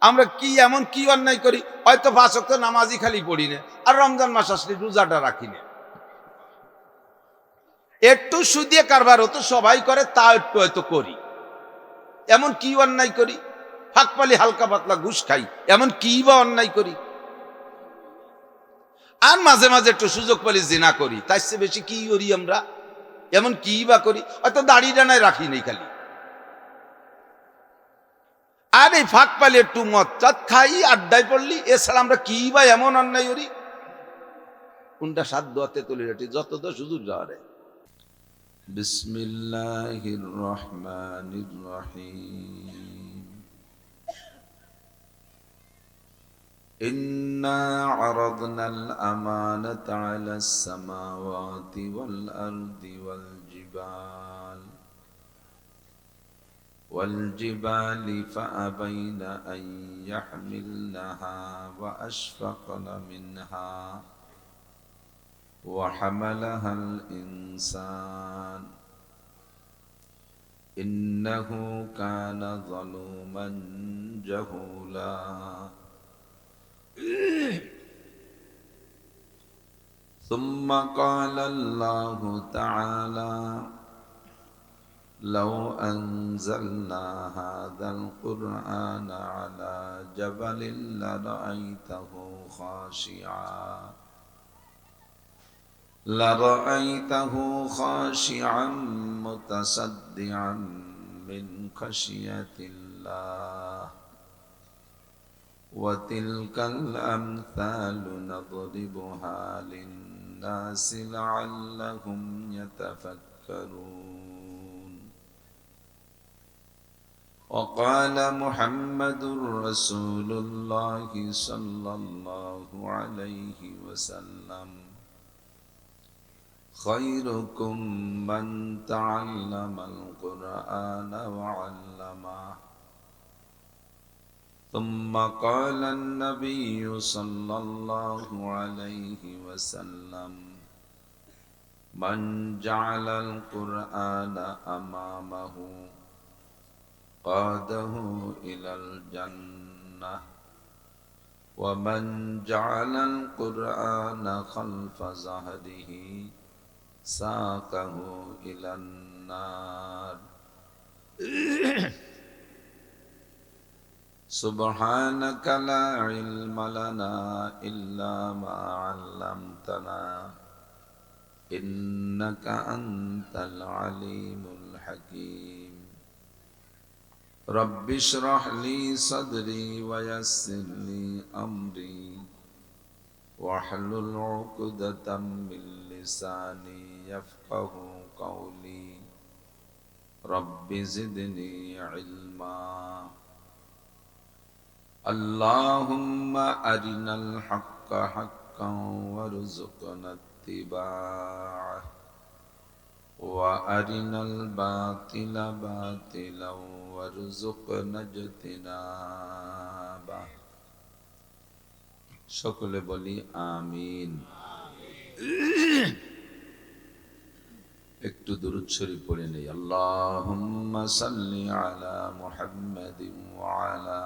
আমরা কি এমন কি অন্যায় করি? হয়তো ৫ ওয়াক্ত নামাজই খালি পড়ি না, আর রমজান মাস আসলে রোজাটা রাখি না। একটু সুদে কারবার হতো সবাই করে, তা একটু হয়তো করি। এমন কি অন্যায় করি? ফাঁক পালি হালকা পাতলা ঘুষ খাই, এমন কি বা অন্যায় করি? আর মাঝে মাঝে একটু সুযোগ পেলে জিনা করি, তার চেয়ে বেশি কি করি আমরা? এমন কি বা করি? হয়তো দাড়ি ডানায় রাখি নেই খালি। আর এই ফাঁক পালে একটু মদ চাঁদ খাই, আড্ডায় পড়লি, এছাড়া আমরা কি বা এমন অন্যায় করি? কোনটা সাধ্য হাতে তুলে রাখি, যত তো সুযোগ যাওয়ারে। বিসমিল্লাহির রহমানির রহিম। إنا عرضنا الأمانة على السماوات والأرض والجبال فأبين أن يحملنها وأشفقن منها وحملها الإنسان إنه كان ظلوما جهولا ثم قال الله تعالى لو أنزلنا هذا القرآن على جبل لرأيته خاشعا متصدعا من خشية الله وتلك الأمثال نضربها للناس لعلهم يتفكرون وقال محمد رسول الله صلى الله عليه وسلم خيركم من تعلم القرآن وعلمه ثم قال النبي صلى الله عليه وسلم من جعل القرآن أمامه قاده إلى الجنة ومن جعل القرآن خلف ظهره ساقه إلى النار سبحانك لا علم لنا إلا ما علمتنا إنك أنت العليم الحكيم رب اشرح لي صدري ويسر لي أمري واحلل عقدة من لساني يفقه قولي رب زدني علما اللهم أرنا الحق حقا وارزقنا اتباعه وأرنا الباطل باطلا وارزقنا اجتنابه সকলে বলি আমিন। একটু দুরূদ শরীফ পড়ে নেই। আল্লাহুম্মা সাল্লি আলা মুহাম্মাদিন ওয়া আলা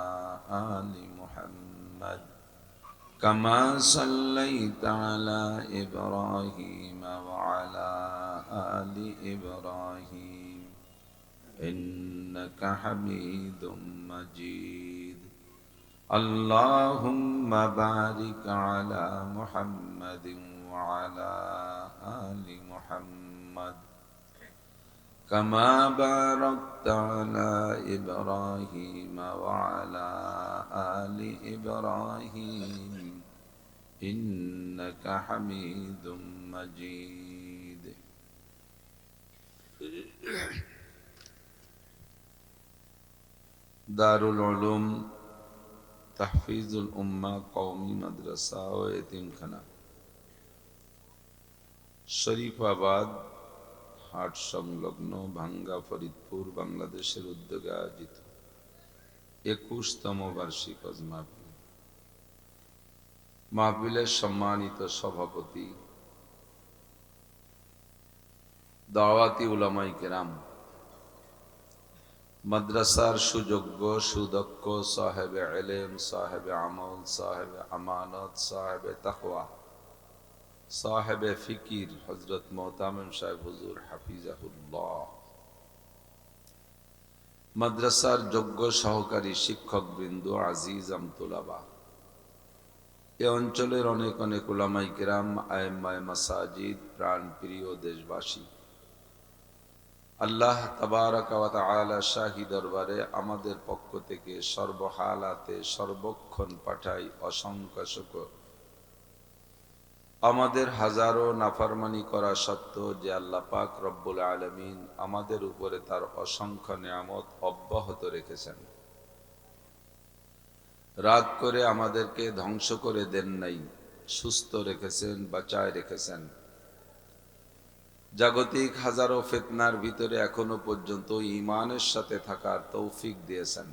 আলি মুহাম্মাদ কামা সাল্লাইতা আলা ইব্রাহিম ওয়া আলা আলি ইব্রাহিম ইন্নাকা হামিদুম মাজিদ। আল্লাহুম্মা বারিক আলা মুহাম্মাদিন ওয়া আলা আলি মুহাম্মাদ كما باركت على إبراهيم وعلى آل إبراهيم إنك حميد مجيد دار العلوم تحفيظ الأمة قومي مدرسة ويتيم خانة শরীফাবাদ হাট সংলগ্ন ভাঙ্গা ফরিদপুর বাংলাদেশের উদ্যোগে আয়োজিত 21তম বার্ষিক হজ মাহফিল। মাহফিলের সম্মানিত সভাপতি দাওয়াতি উলামায়ে কেরাম, মাদ্রাসার সুযোগ্য সুদক্ষ সাহেবে ইলম, সাহেবে আমল, সাহেবে আমানত, সাহেবে তাকওয়া, সাহেবে ফিকির হযরত মোহতামিম সাহেব হুজুর হাফিজাহুল্লাহ, মাদ্রাসার যোগ্য সহকারী শিক্ষকবৃন্দ, আজিজ আমতুলাবা, এ অঞ্চলের অনেক অনেক উলামায়ে কিরাম, আইম্মায়ে মাসাজিদ, প্রাণ প্রিয় দেশবাসী, আল্লাহ তাবারাক ওয়া তাআলা শাহী দরবারে আমাদের পক্ষ থেকে সর্বহালাতে সর্বক্ষণ পাঠাই অসংখ্য শুকর। আমাদের হাজারো নাফরমানি করা সত্ত্বেও যে আল্লাহ পাক রব্বুল আলামিন আমাদের উপরে তার অসংখ্য নিয়ামত অব্যাহত রেখেছেন, রাগ করে আমাদেরকে ধ্বংস করে দেন নাই, সুস্থ রেখেছেন, বাঁচায় রেখেছেন। জাগতিক হাজারো ফিতনার ভিতরে এখনো পর্যন্ত ঈমানের সাথে থাকার তৌফিক দিয়েছেন।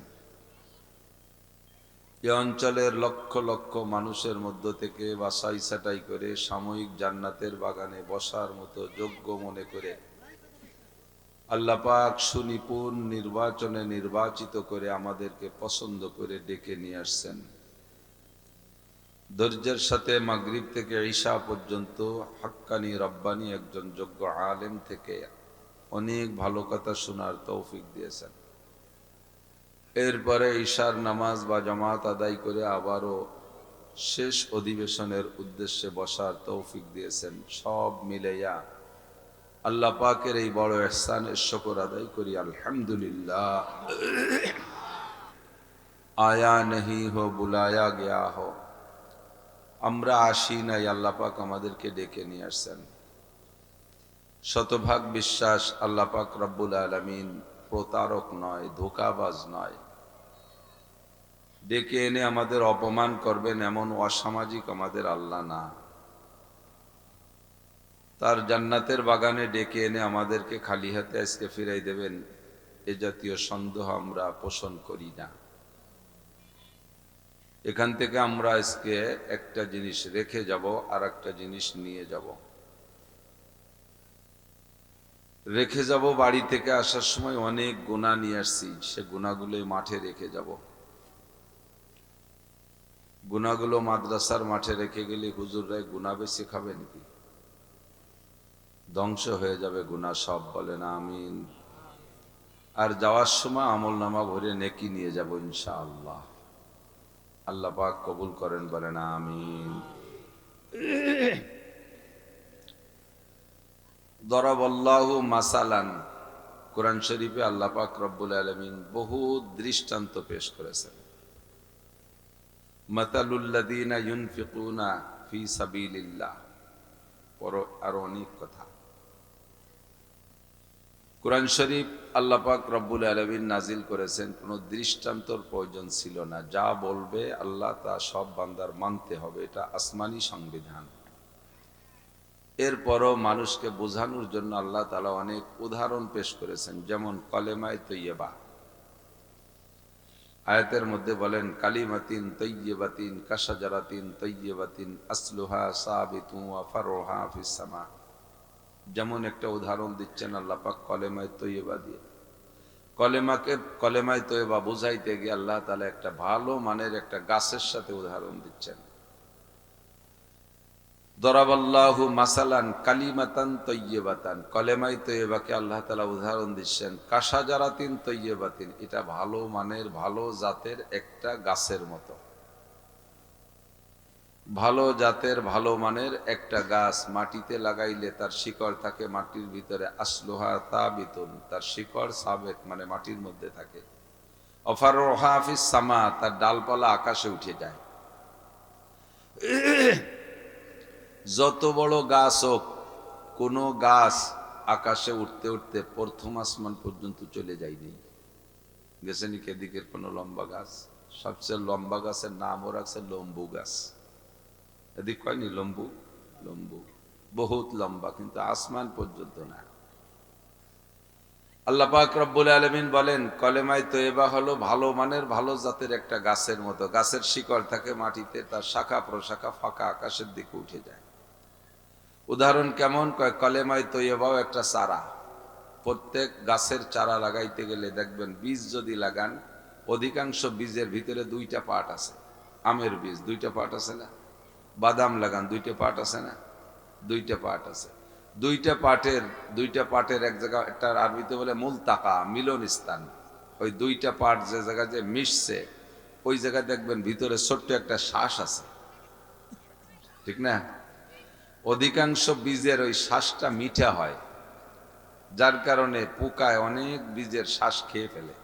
এ অঞ্চলের লক্ষ লক্ষ মানুষের মধ্য থেকে বাছাই ছাঁটাই করে সাময়িক জান্নাতের বাগানে বসার মতো যোগ্য মনে করে আল্লাহ পাক সুনিপুণ নির্বাচনে নির্বাচিত করে আমাদেরকে পছন্দ করে ডেকে নিয়ে আসছেন। ধৈর্যের সাথে মাগরিব থেকে ঈশা পর্যন্ত হাক্কানি রব্বানি একজন যোগ্য আলেম থেকে অনেক ভালো কথা শোনার তৌফিক দিয়েছেন। এরপরে ঈশার নামাজ বা জামাত আদায় করে আবারও শেষ অধিবেশনের উদ্দেশ্যে বসার তৌফিক দিয়েছেন। সব মিলাইয়া আল্লাহ পাকের এই বড় ইহসানের শুকর আদায় করি আলহামদুলিল্লাহ। আয়া नहीं हो बुलाया गया हो, আমরা আসি নাই, আল্লাহ পাক আমাদেরকে ডেকে নিয়ে আসছেন। শতভাগ বিশ্বাস আল্লাহ পাক রব্বুল আলামিন প্রতারক নয়, ধোঁকাবাজ নয়। ডেকে এনে আমাদের অপমান করবেন এমন অসামাজিক আমাদের আল্লাহ না। তার জান্নাতের বাগানে ডেকে এনে আমাদেরকে খালি হাতে আজকে ফিরাই দেবেন, এ জাতীয় সন্দেহ আমরা পোষণ করি না। এখান থেকে আমরা আজকে একটা জিনিস রেখে যাব, আর একটা জিনিস নিয়ে যাব। রেখে যাব, বাড়ি থেকে আসার সময় অনেক গুনাহ নিয়ে আসছি, সে গুনাহগুলোই মাঠে রেখে যাব। গুনাহগুলো মাদ্রাসার মাঠে রেখে গেলে হুজুররাই গুনাহ বেশি খাবে নাকি? ধ্বংস হয়ে যাবে গুনাহ সব, বলেন আমিন। আর যাওয়ার সময় আমল নামা ভরে নেকি নিয়ে যাব ইনশাআল্লাহ। আল্লাহ পাক কবুল করেন, বলেন আমিন। দরাবাল্লাহু মাসালান, কোরআন শরীফে আল্লাহ পাক রব্বুল আলামিন বহু দৃষ্টান্ত পেশ করেছেন। মাতালুল্লাযীনা ইউনফিকুনা ফি সাবিলিল্লাহ, আর অনেক কথা। কোরআন শরীফ আল্লাহ পাক রব্বুল আলামিন নাজিল করেছেন, কোনো দৃষ্টান্তর প্রয়োজন ছিল না। যা বলবে আল্লাহ তা সব বান্দার মানতে হবে, এটা আসমানি সংবিধান। এরপরও মানুষকে বোঝানোর জন্য আল্লাহ তাআলা অনেক উদাহরণ পেশ করেছেন, যেমন কলেমায়ে তৈয়বা। আয়াতের মধ্যে বলেন কালিমাতিন তৈয়বাতিন কাশাজারাতিন তৈয়বাতিন আসলুহা সাবিতুন ওয়া ফারউহা ফিস সামা। যেমন একটা উদাহরণ দিচ্ছেন আল্লাহ পাক কলেমায়ে তৈয়বা দিয়ে। কলেমায়ে তৈয়বা বুঝাইতে গিয়ে আল্লাহ তাআলা একটা ভালো মানের একটা গাছের সাথে উদাহরণ দিচ্ছেন। দরাবাল্লাহু মাসালান কালিমাতান তৈয়বাতান, কলেমায়ে তৈয়বাকে আল্লাহ তাআলা উদাহরণ দিচ্ছেন কাশাজারাতিন তৈয়বাতিন, এটা ভালো মানের ভালো জাতের একটা গাছের মতো। ভালো জাতের ভালো মানের একটা গাছ মাটিতে লাগাইলে তার শিকড় থাকে মাটির ভিতরে, আসলুহা তাবিতুন, তার শিকড় সাবেত মানে মাটির মধ্যে থাকে। অফারুহা ফিস সামা, তার ডালপালা আকাশে উঠে যায়। যত বড় গাছ হোক, কোনো গাছ আকাশে উঠতে উঠতে প্রথম আসমান পর্যন্ত চলে যায়নি। গেছে নাকি এদিকের কোনো লম্বা গাছ? সবচেয়ে লম্বা গাছের নামও রাখছে লম্বু গাছ। এদিক কয়নি লম্বু? লম্বু বহুত লম্বা, কিন্তু আসমান পর্যন্ত না। আল্লাহ পাক রব্বুল আলামিন বলেন কলেমায়ে তৈয়বা হলো ভালো মানের ভালো জাতের একটা গাছের মতো। গাছের শিকড় থাকে মাটিতে, তার শাখা প্রশাখা ফাঁকা আকাশের দিকে উঠে যায়। উদাহরণ কেমন? কলেমায়ে তৈয়বাও একটা চারা। প্রত্যেক গাছের চারা লাগাইতে গেলে দেখবেন বীজ যদি লাগান, অধিকাংশ বীজের ভিতরে দুইটা পার্ট আছে। আমের বীজ দুইটা পার্ট আছে না? বাদাম লাগান দুইটা পার্ট আছে না? দুইটা পার্ট আছে। দুইটা পার্টের এক জায়গা, একটা আরবিতে বলে মুলতাকা, মিলন স্থান। ওই দুইটা পার্ট যে জায়গায় যে মিশছে, ওই জায়গায় দেখবেন ভিতরে ছোট্ট একটা শ্বাস আছে, ঠিক না? অধিকাংশ বীজের ওই শ্বাসটা মিঠা হয়, যার কারণে পোকায় অনেক বীজের শ্বাস খেয়ে ফেলে।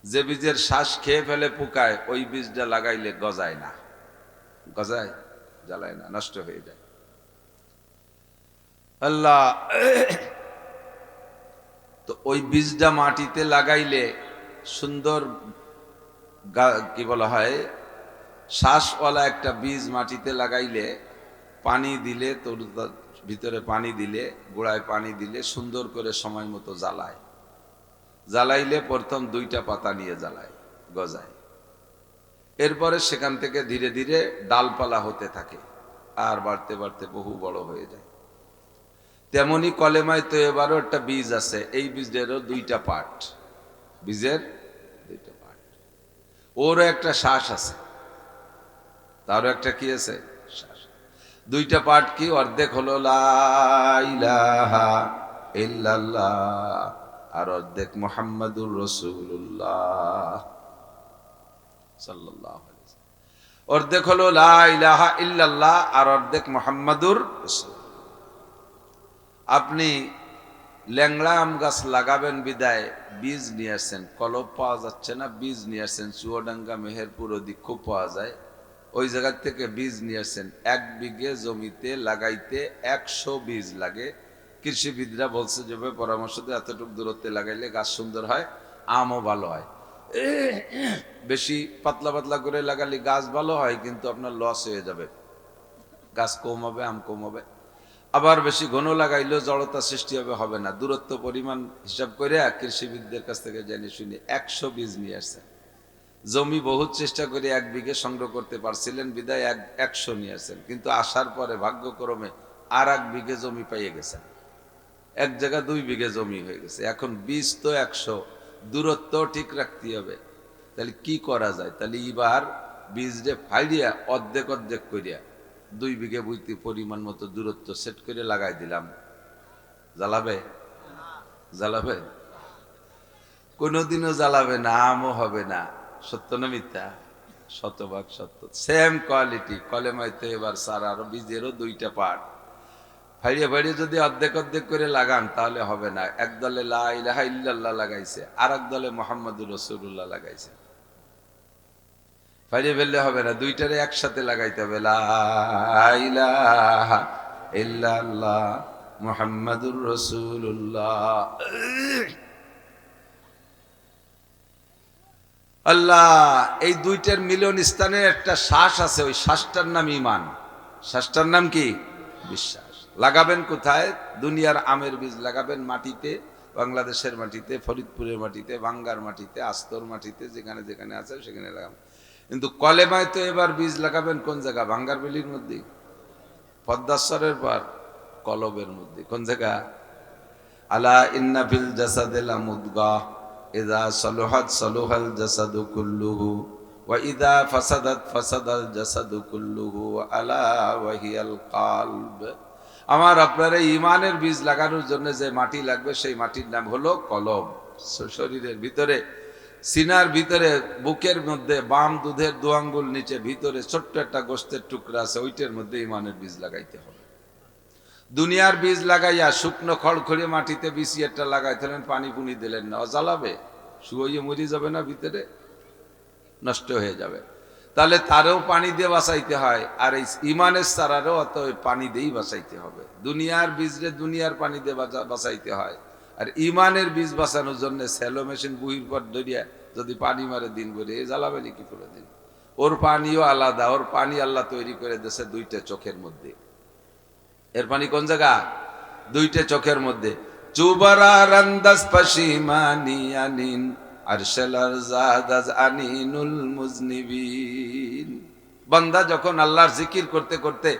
যে বীজের শ্বাস খেয়ে ফেলে পোকায়, ওই বীজটা লাগাইলে গজায় না, গজায়, জ্বালায় না, নষ্ট হয়ে যায়। আল্লাহ, তো ওই বীজটা মাটিতে লাগাইলে সুন্দর, কি বলা হয়, শ্বাসওয়ালা একটা বীজ মাটিতে লাগাইলে পানি দিলে, তোর ভিতরে পানি দিলে, গোড়ায় পানি দিলে সুন্দর করে সময় মতো জ্বালায়। জ্বালাইলে প্রথম দুইটা পাতা নিয়ে জ্বালায়, গজায়। এরপরে সেখান থেকে ধীরে ধীরে ডালপালা হতে থাকে, আর বাড়তে বাড়তে বহু বড় হয়ে যায়। তেমনি কলেমায় তো এবারও একটা বীজ আছে, এই বীজেরও দুইটা পার্ট, বীজের দুইটা পার্ট। ওরও একটা শ্বাস আছে, তারও একটা কি আছে, শ্বাস। দুইটা পার্ট কি? অর্ধেক হলো লা ইলাহা ইল্লাল্লাহ, আর অর্ধেক মুহাম্মাদুর রাসূলুল্লাহ সাল্লাল্লাহু আলাইহি ওয়াসাল্লাম। অর্ধেক হলো লা ইলাহা ইল্লাল্লাহ, আর অর্ধেক মুহাম্মাদুর রাসূল। আপনি ল্যাংড়া আম গাছ লাগাবেন বিদায় বীজ নিয়ে আসছেন, কলব পাওয়া যাচ্ছে না, বীজ নিয়ে আসছেন চুয়াডাঙ্গা, মেহেরপুর ওদিক খুব পাওয়া যায়, ওই জায়গা থেকে বীজ নিয়ে আসছেন। 1 বিঘে জমিতে লাগাইতে 100 বীজ লাগে। কৃষিবিদরা বলছে যে পরামর্শ দিয়ে এতটুকু দূরত্বে লাগাইলে গাছ সুন্দর হয়, আমও ভালো হয়। বেশি পাতলা পাতলা করে লাগালে গাছ ভালো হয়, কিন্তু আপনার লস হয়ে যাবে, গাছ কম হবে, আম কম হবে। আবার বেশি ঘন লাগাইলেও জড়তা সৃষ্টি হবে না। দূরত্ব পরিমাণ হিসাব করে কৃষিবিদদের কাছ থেকে জেনে শুনে 100 বীজ নিয়ে আসছেন। জমি বহুত চেষ্টা করে 1 বিঘে সংগ্রহ করতে পারছিলেন বিদায় 100 নিয়ে আসছেন, কিন্তু আসার পরে ভাগ্যক্রমে আর 1 বিঘে জমি পাইয়ে গেছেন, এক জায়গা 2 বিঘে জমি হয়ে গেছে। এখন বীজ তো 100, দূরত্ব ঠিক রাখতে হবে। তাহলে কি করা যায়? তাহলে এবার বীজে ফাইডিয়া অর্ধেক অর্ধেক করিয়া 2 বিঘে বইতে পরিমাণ মতো দূরত্ব সেট করে লাগাই দিলাম। জ্বালাবে? জ্বালাবে? কোনোদিনও জ্বালাবে না, আমও হবে না। সত্য না মিথ্যা? শতভাগ সত্য। Same quality. কলেমায় তো এবার সার আর বীজেরও 2টা পার্ট। ফাইড়িয়ে ফাইড়িয়ে যদি অর্ধেক অর্ধেক করে লাগান তাহলে হবে না। এক দলে লা ইলাহা ইল্লাল্লাহ লাগাইছে, আর এক দলে মুহাম্মাদুর রাসূলুল্লাহ লাগাইছে। ফাইড়িয়ে ফেললে হবে না, দুইটারে একসাথে লাগাইতে হবে। লা ইলাহা ইল্লাল্লাহ মুহাম্মাদুর রাসূলুল্লাহ। আল্লাহ, এই দুইটার মিলন স্থানে একটা শ্বাস আছে, ওই শ্বাসটার নাম ঈমান। শ্বাসটার নাম কি? বিশ্বাস। লাগাবেন কোথায়? দুনিয়ার আমের বীজ লাগাবেন মাটিতে, বাংলাদেশের মাটিতে, ফরিদপুরের মাটিতে, ভাঙ্গার মাটিতে, আস্তর মাটিতে, যেখানে যেখানে আছে সেখানে লাগাবেন। কিন্তু কলেমায় তো এবার বীজ লাগাবেন কোন জায়গা? ভাঙ্গার বেলির মধ্যে, পদ্মাশ্বরের পর কলবের মধ্যে। কোন জায়গা? আলা ইন্না ফিল জাসাদিল মুদগাহ ইযা সালুহাত সালুহাল জাসাদু কুল্লুহু ওয়া ইযা ফাসাদাত ফাসাদাল জাসাদু কুল্লুহু আলা ওয়া হিয়াল কলব। আমার আপনার ঈমানের বীজ লাগানোর জন্য যে মাটি লাগবে সেই মাটির নাম হলো কলব। শরীরের ভিতরে, সিনার ভিতরে, বুকের মধ্যে, বাম দুধের 2 আঙ্গুল নিচে ভিতরে ছোট্ট একটা গোশতের টুকরা আছে, ওইটার মধ্যে ঈমানের বীজ লাগাইতে হবে। দুনিয়ার বীজ লাগাইয়া শুকনো খড়খড়িয়ে মাটিতে বিছিয়ে একটা লাগাইতেলেন, পানি পুনি দিলেন না, জ্বালাবে, শুয়ে মরি যাবে না, ভিতরে নষ্ট হয়ে যাবে। তাহলে তারও পানি দিয়ে বাঁচাইতে হয়, আর এই ঈমানের চারারও অত পানি দিয়েই বাঁচাইতে হবে। দুনিয়ার বীজরে দুনিয়ার পানি দিয়ে বাঁচাইতে হয়, আর ঈমানের বীজ বাঁচানোর জন্য স্যালো মেশিন বুহির পর ধরিয়া যদি পানি মারে দিন ভরে, এ জ্বালাবে নাকি পুরো দিন? ওর পানিও আলাদা, ওর পানি আল্লাহ তৈরি করে দিয়েছে 2টা চোখের মধ্যে। এর পানি কোন জায়গা? 2টা চোখের মধ্যে। চুবারা রান্দাস পাশিমানি আনিন আরশাল আরজাদাজ আনিনুল মুজনিবিন। বান্দা যখন আল্লাহর জিকির করতে করতে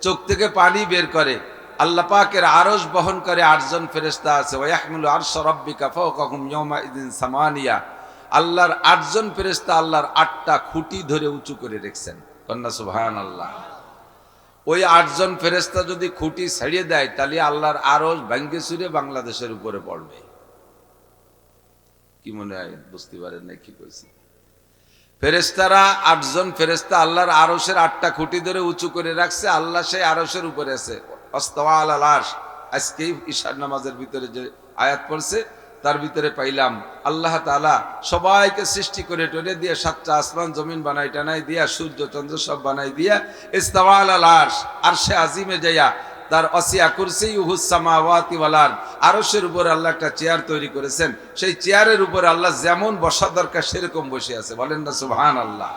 চোখ থেকে পানি বের করে, আল্লাহ পাকের আরশ বহন করে 8 জন ফেরেশতা আছে। ওয়া ইয়াহমিলু আরশা রাব্বিকা ফাওকাহুম ইয়াওমা ইযিন সামানিয়া। আল্লাহর 8 জন ফেরেশতা আল্লাহর 8টা খুঁটি ধরে উঁচু করে রেখেছেন। কন্না সুবহানাল্লাহ। ওই 8 জন ফেরেশতা যদি খুঁটি ছাড়িয়ে দেয় তাহলে আল্লাহর আরশ ভাঙ্গে চুরে বাংলাদেশের উপরে পড়বে। কি মনে হয় বুঝতে পারেন না কি কইছি? ফেরেশতারা 8 জন ফেরেশতা আল্লাহর আরশের 8টা খুঁটি ধরে উঁচু করে রাখছে। আল্লাহ সেই আরশের উপরে আছে। আস্তাওয়া আলাল আরশ। আজকে ইশার নামাজের ভিতরে যে আয়াত পড়ছে তার ভিতরে পাইলাম আল্লাহ তাআলা সবাইকে সৃষ্টি করে টরে দিয়ে 7টা আসমান জমিন বানাই টানাই দিয়া সূর্য চন্দ্র সব বানাই দিয়া ইস্তাওয়া আলাল আরশ আরশে আজিমে যায়া তার ওয়াসিয়া কুরসিয়ুহুস সামাওয়াতি ওয়াল আরদ আরশের উপর আল্লাহ একটা চেয়ার তৈরি করেছেন। সেই চেয়ারের উপর আল্লাহ যেমন বসা দরকার সেরকম বসে আছে। বলেন না সুবহানাল্লাহ।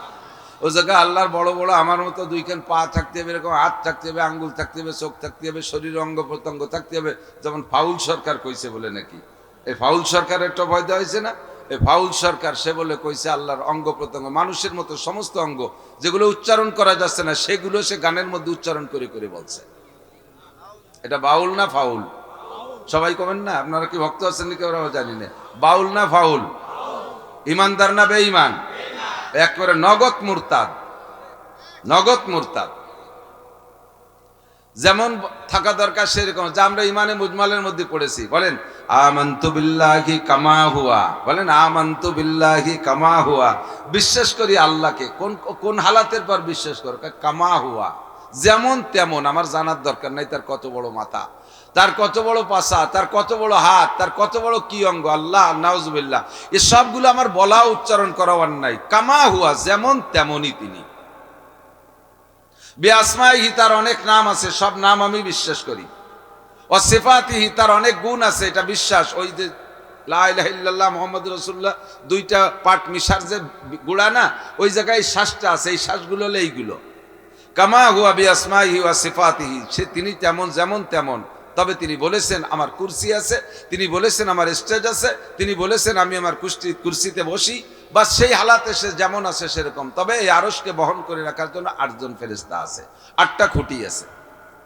ও জায়গায় আল্লাহর বড় বড় আমার মতো দুইখান পা থাকতে হবে, এরকম হাত থাকতে হবে, আঙ্গুল থাকতে হবে, চোখ থাকতে হবে, শরীর অঙ্গ প্রত্যঙ্গ থাকতে হবে, যেমন ফাউল সরকার কইছে বলে নাকি। এই ফাউল সরকারের একটা ভয় দেওয়া হয়েছে না? এই ফাউল সরকার সে বলে কইছে আল্লাহর অঙ্গ প্রত্যঙ্গ মানুষের মতো সমস্ত অঙ্গ যেগুলো উচ্চারণ করা যাচ্ছে না সেগুলো সে গানের মধ্যে উচ্চারণ করে করে বলছে। এটা বাউল না ফাউল? সবাই কমেন না। আপনারা কি ভক্ত আছেন নাকি আমরা জানি না। বাউল না ফাউল? ইমানদার না বেঈমান? একবারে নগদ মুরতাদ। নগদ মুরতাদ। যেমন থাকা দরকার সেরকম। যা আমরা ইমানে মুজমালের মধ্যে পড়েছি। বলেন আমানতু বিল্লাহি কামা হুয়া। বলেন আমানতু বিল্লাহি কামা হুয়া। বিশ্বাস করি আল্লাহকে। কোন কোন হালাতের পর বিশ্বাস করো? কামা হুয়া, যেমন তেমন। আমার জানার দরকার নাই তার কত বড় মাথা, তার কত বড় পাছা, তার কত বড় হাত, তার কত বড় কি অঙ্গ। আল্লাহ নাউজুবিল্লাহ এই সবগুলো আমার বলা উচ্চারণ করার নাই। কামা হুয়া, যেমন তেমনই তিনি। বিআসমাইহি, তার অনেক নাম আছে, সব নাম আমি বিশ্বাস করি। ও সিফাতিহি, তার অনেক গুণ আছে, এটা বিশ্বাস। ওই যে লা ইলাহা ইল্লাল্লাহ মুহাম্মাদুর রাসূলুল্লাহ দুইটা পাট মিশার যে গুড়া না, ওই জায়গায় শ্বাসটা আছে, এই শ্বাসগুলো হলো এইগুলো। কামা হুয়া বিআসমাইহি ওয়া সিফাতিহি, সে তিনি তেমন যেমন তেমন। তবে তিনি বলেছেন আমার কুরসি আছে, তিনি বলেছেন আমার স্টেজ আছে, তিনি বলেছেন আমি আমার কুরসিতে বসি। বা সেই হালাতে সে যেমন আছে সেরকম। তবে এই আরশকে বহন করে রাখার জন্য 8 জন ফেরেশতা আছে, 8টা খুঁটি আছে।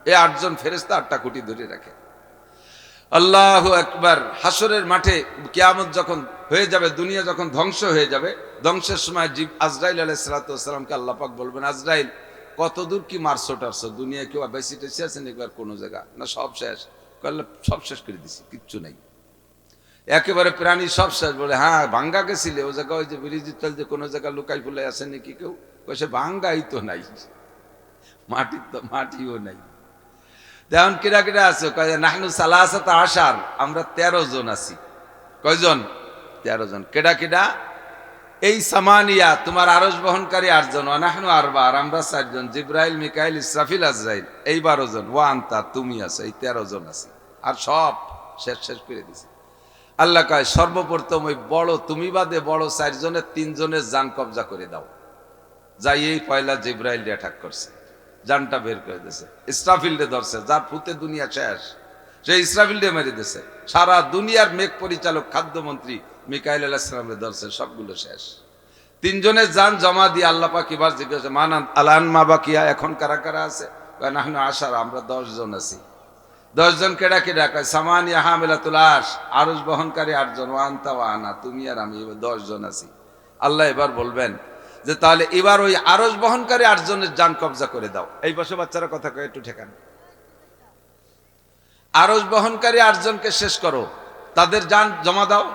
এই 8 জন ফেরেশতা 8টা খুঁটি ধরে রাখে। আল্লাহু আকবার। হাসরের মাঠে কিয়ামত যখন হয়ে যাবে, দুনিয়া যখন ধ্বংস হয়ে যাবে, ধ্বংসের সময় আজরাইল আলাইহিস সালাতু ওয়াস সালামকে আল্লাহ পাক বলবেন আজরাইল কত দূর কি মারছো টারছো, দুনিয়া কেউ বেশি টেসি আছেন একবার কোনো জায়গা না? সব শেষ। করলে সব শেষ করে দিছি, কিচ্ছু নাই, একেবারে প্রাণী সব শেষ। বলে হ্যাঁ ভাঙ্গা গেছিলে ও জায়গা, ওই যে ব্রিজের তল যে কোনো জায়গা লুকাই ফুলাই আছে নাকি কেউ? সে ভাঙ্গাই তো নাই, মাটি তো মাটিও নাই। যেমন কিরা কিরা আছে, নাহনু সালাসাতা আশার, আমরা 13 জন আছি। কয়জন? 13 জন। কেডা কেডা? এই সামানিয়া, তোমার আরশ বহনকারী 8 জন। নাহনু আরবা, আর আমরা 4 জন। জিব্রাইল, মিকাইল, ইসরাফিল, আজরাইল, এই 12 জন। ওয়া আনতা, তুমি আছো, এই 13 জন আছে। আর সব শেষ শেষ করে দিছে। আল্লাহ কয় সর্বপ্রথম ওই বড় তুমি বাদে বড় 4 জনের 3 জনের জান কবজা করে দাও। যাই এই পয়লা জিব্রাইল অ্যাটাক করছে, জানটা বের করে দিয়েছে। ইসরাফিলকে ধরছে, যার ফুতে দুনিয়া শেষ, সে ইসরাফিলকে মেরে দিয়েছে। সারা দুনিয়ার মেঘ পরিচালক খাদ্যমন্ত্রী মিকাইল আলাইহিস সালামকে ধরছে, সবগুলো শেষ। 3 জনের জান জমা দিয়ে আল্লাহ পাক এবার জিজ্ঞাসা মানান আলান মা বাকিয়া, এখন কারা কারা আছে? কয় নাহনু আশার, আমরা 10 জন আছি। 10 জন কেডা কেডা? কয় সামানিয়া হামিলাতুল আরশ, আরশ বহনকারী 8 জন। ওয়া আনতা ওয়া আনা, তুমি আর আমি, 10 জন আছি। আল্লাহ এবার বলবেন যে তাহলে এবার ওই আরশ বহনকারী 8 জনের জান কবজা করে দাও। এই বসে বাচ্চারা কথা কয় একটু ঠেকান। আরশ বহনকারী 8 জনকে শেষ করো, তাদের জান জমা দাও।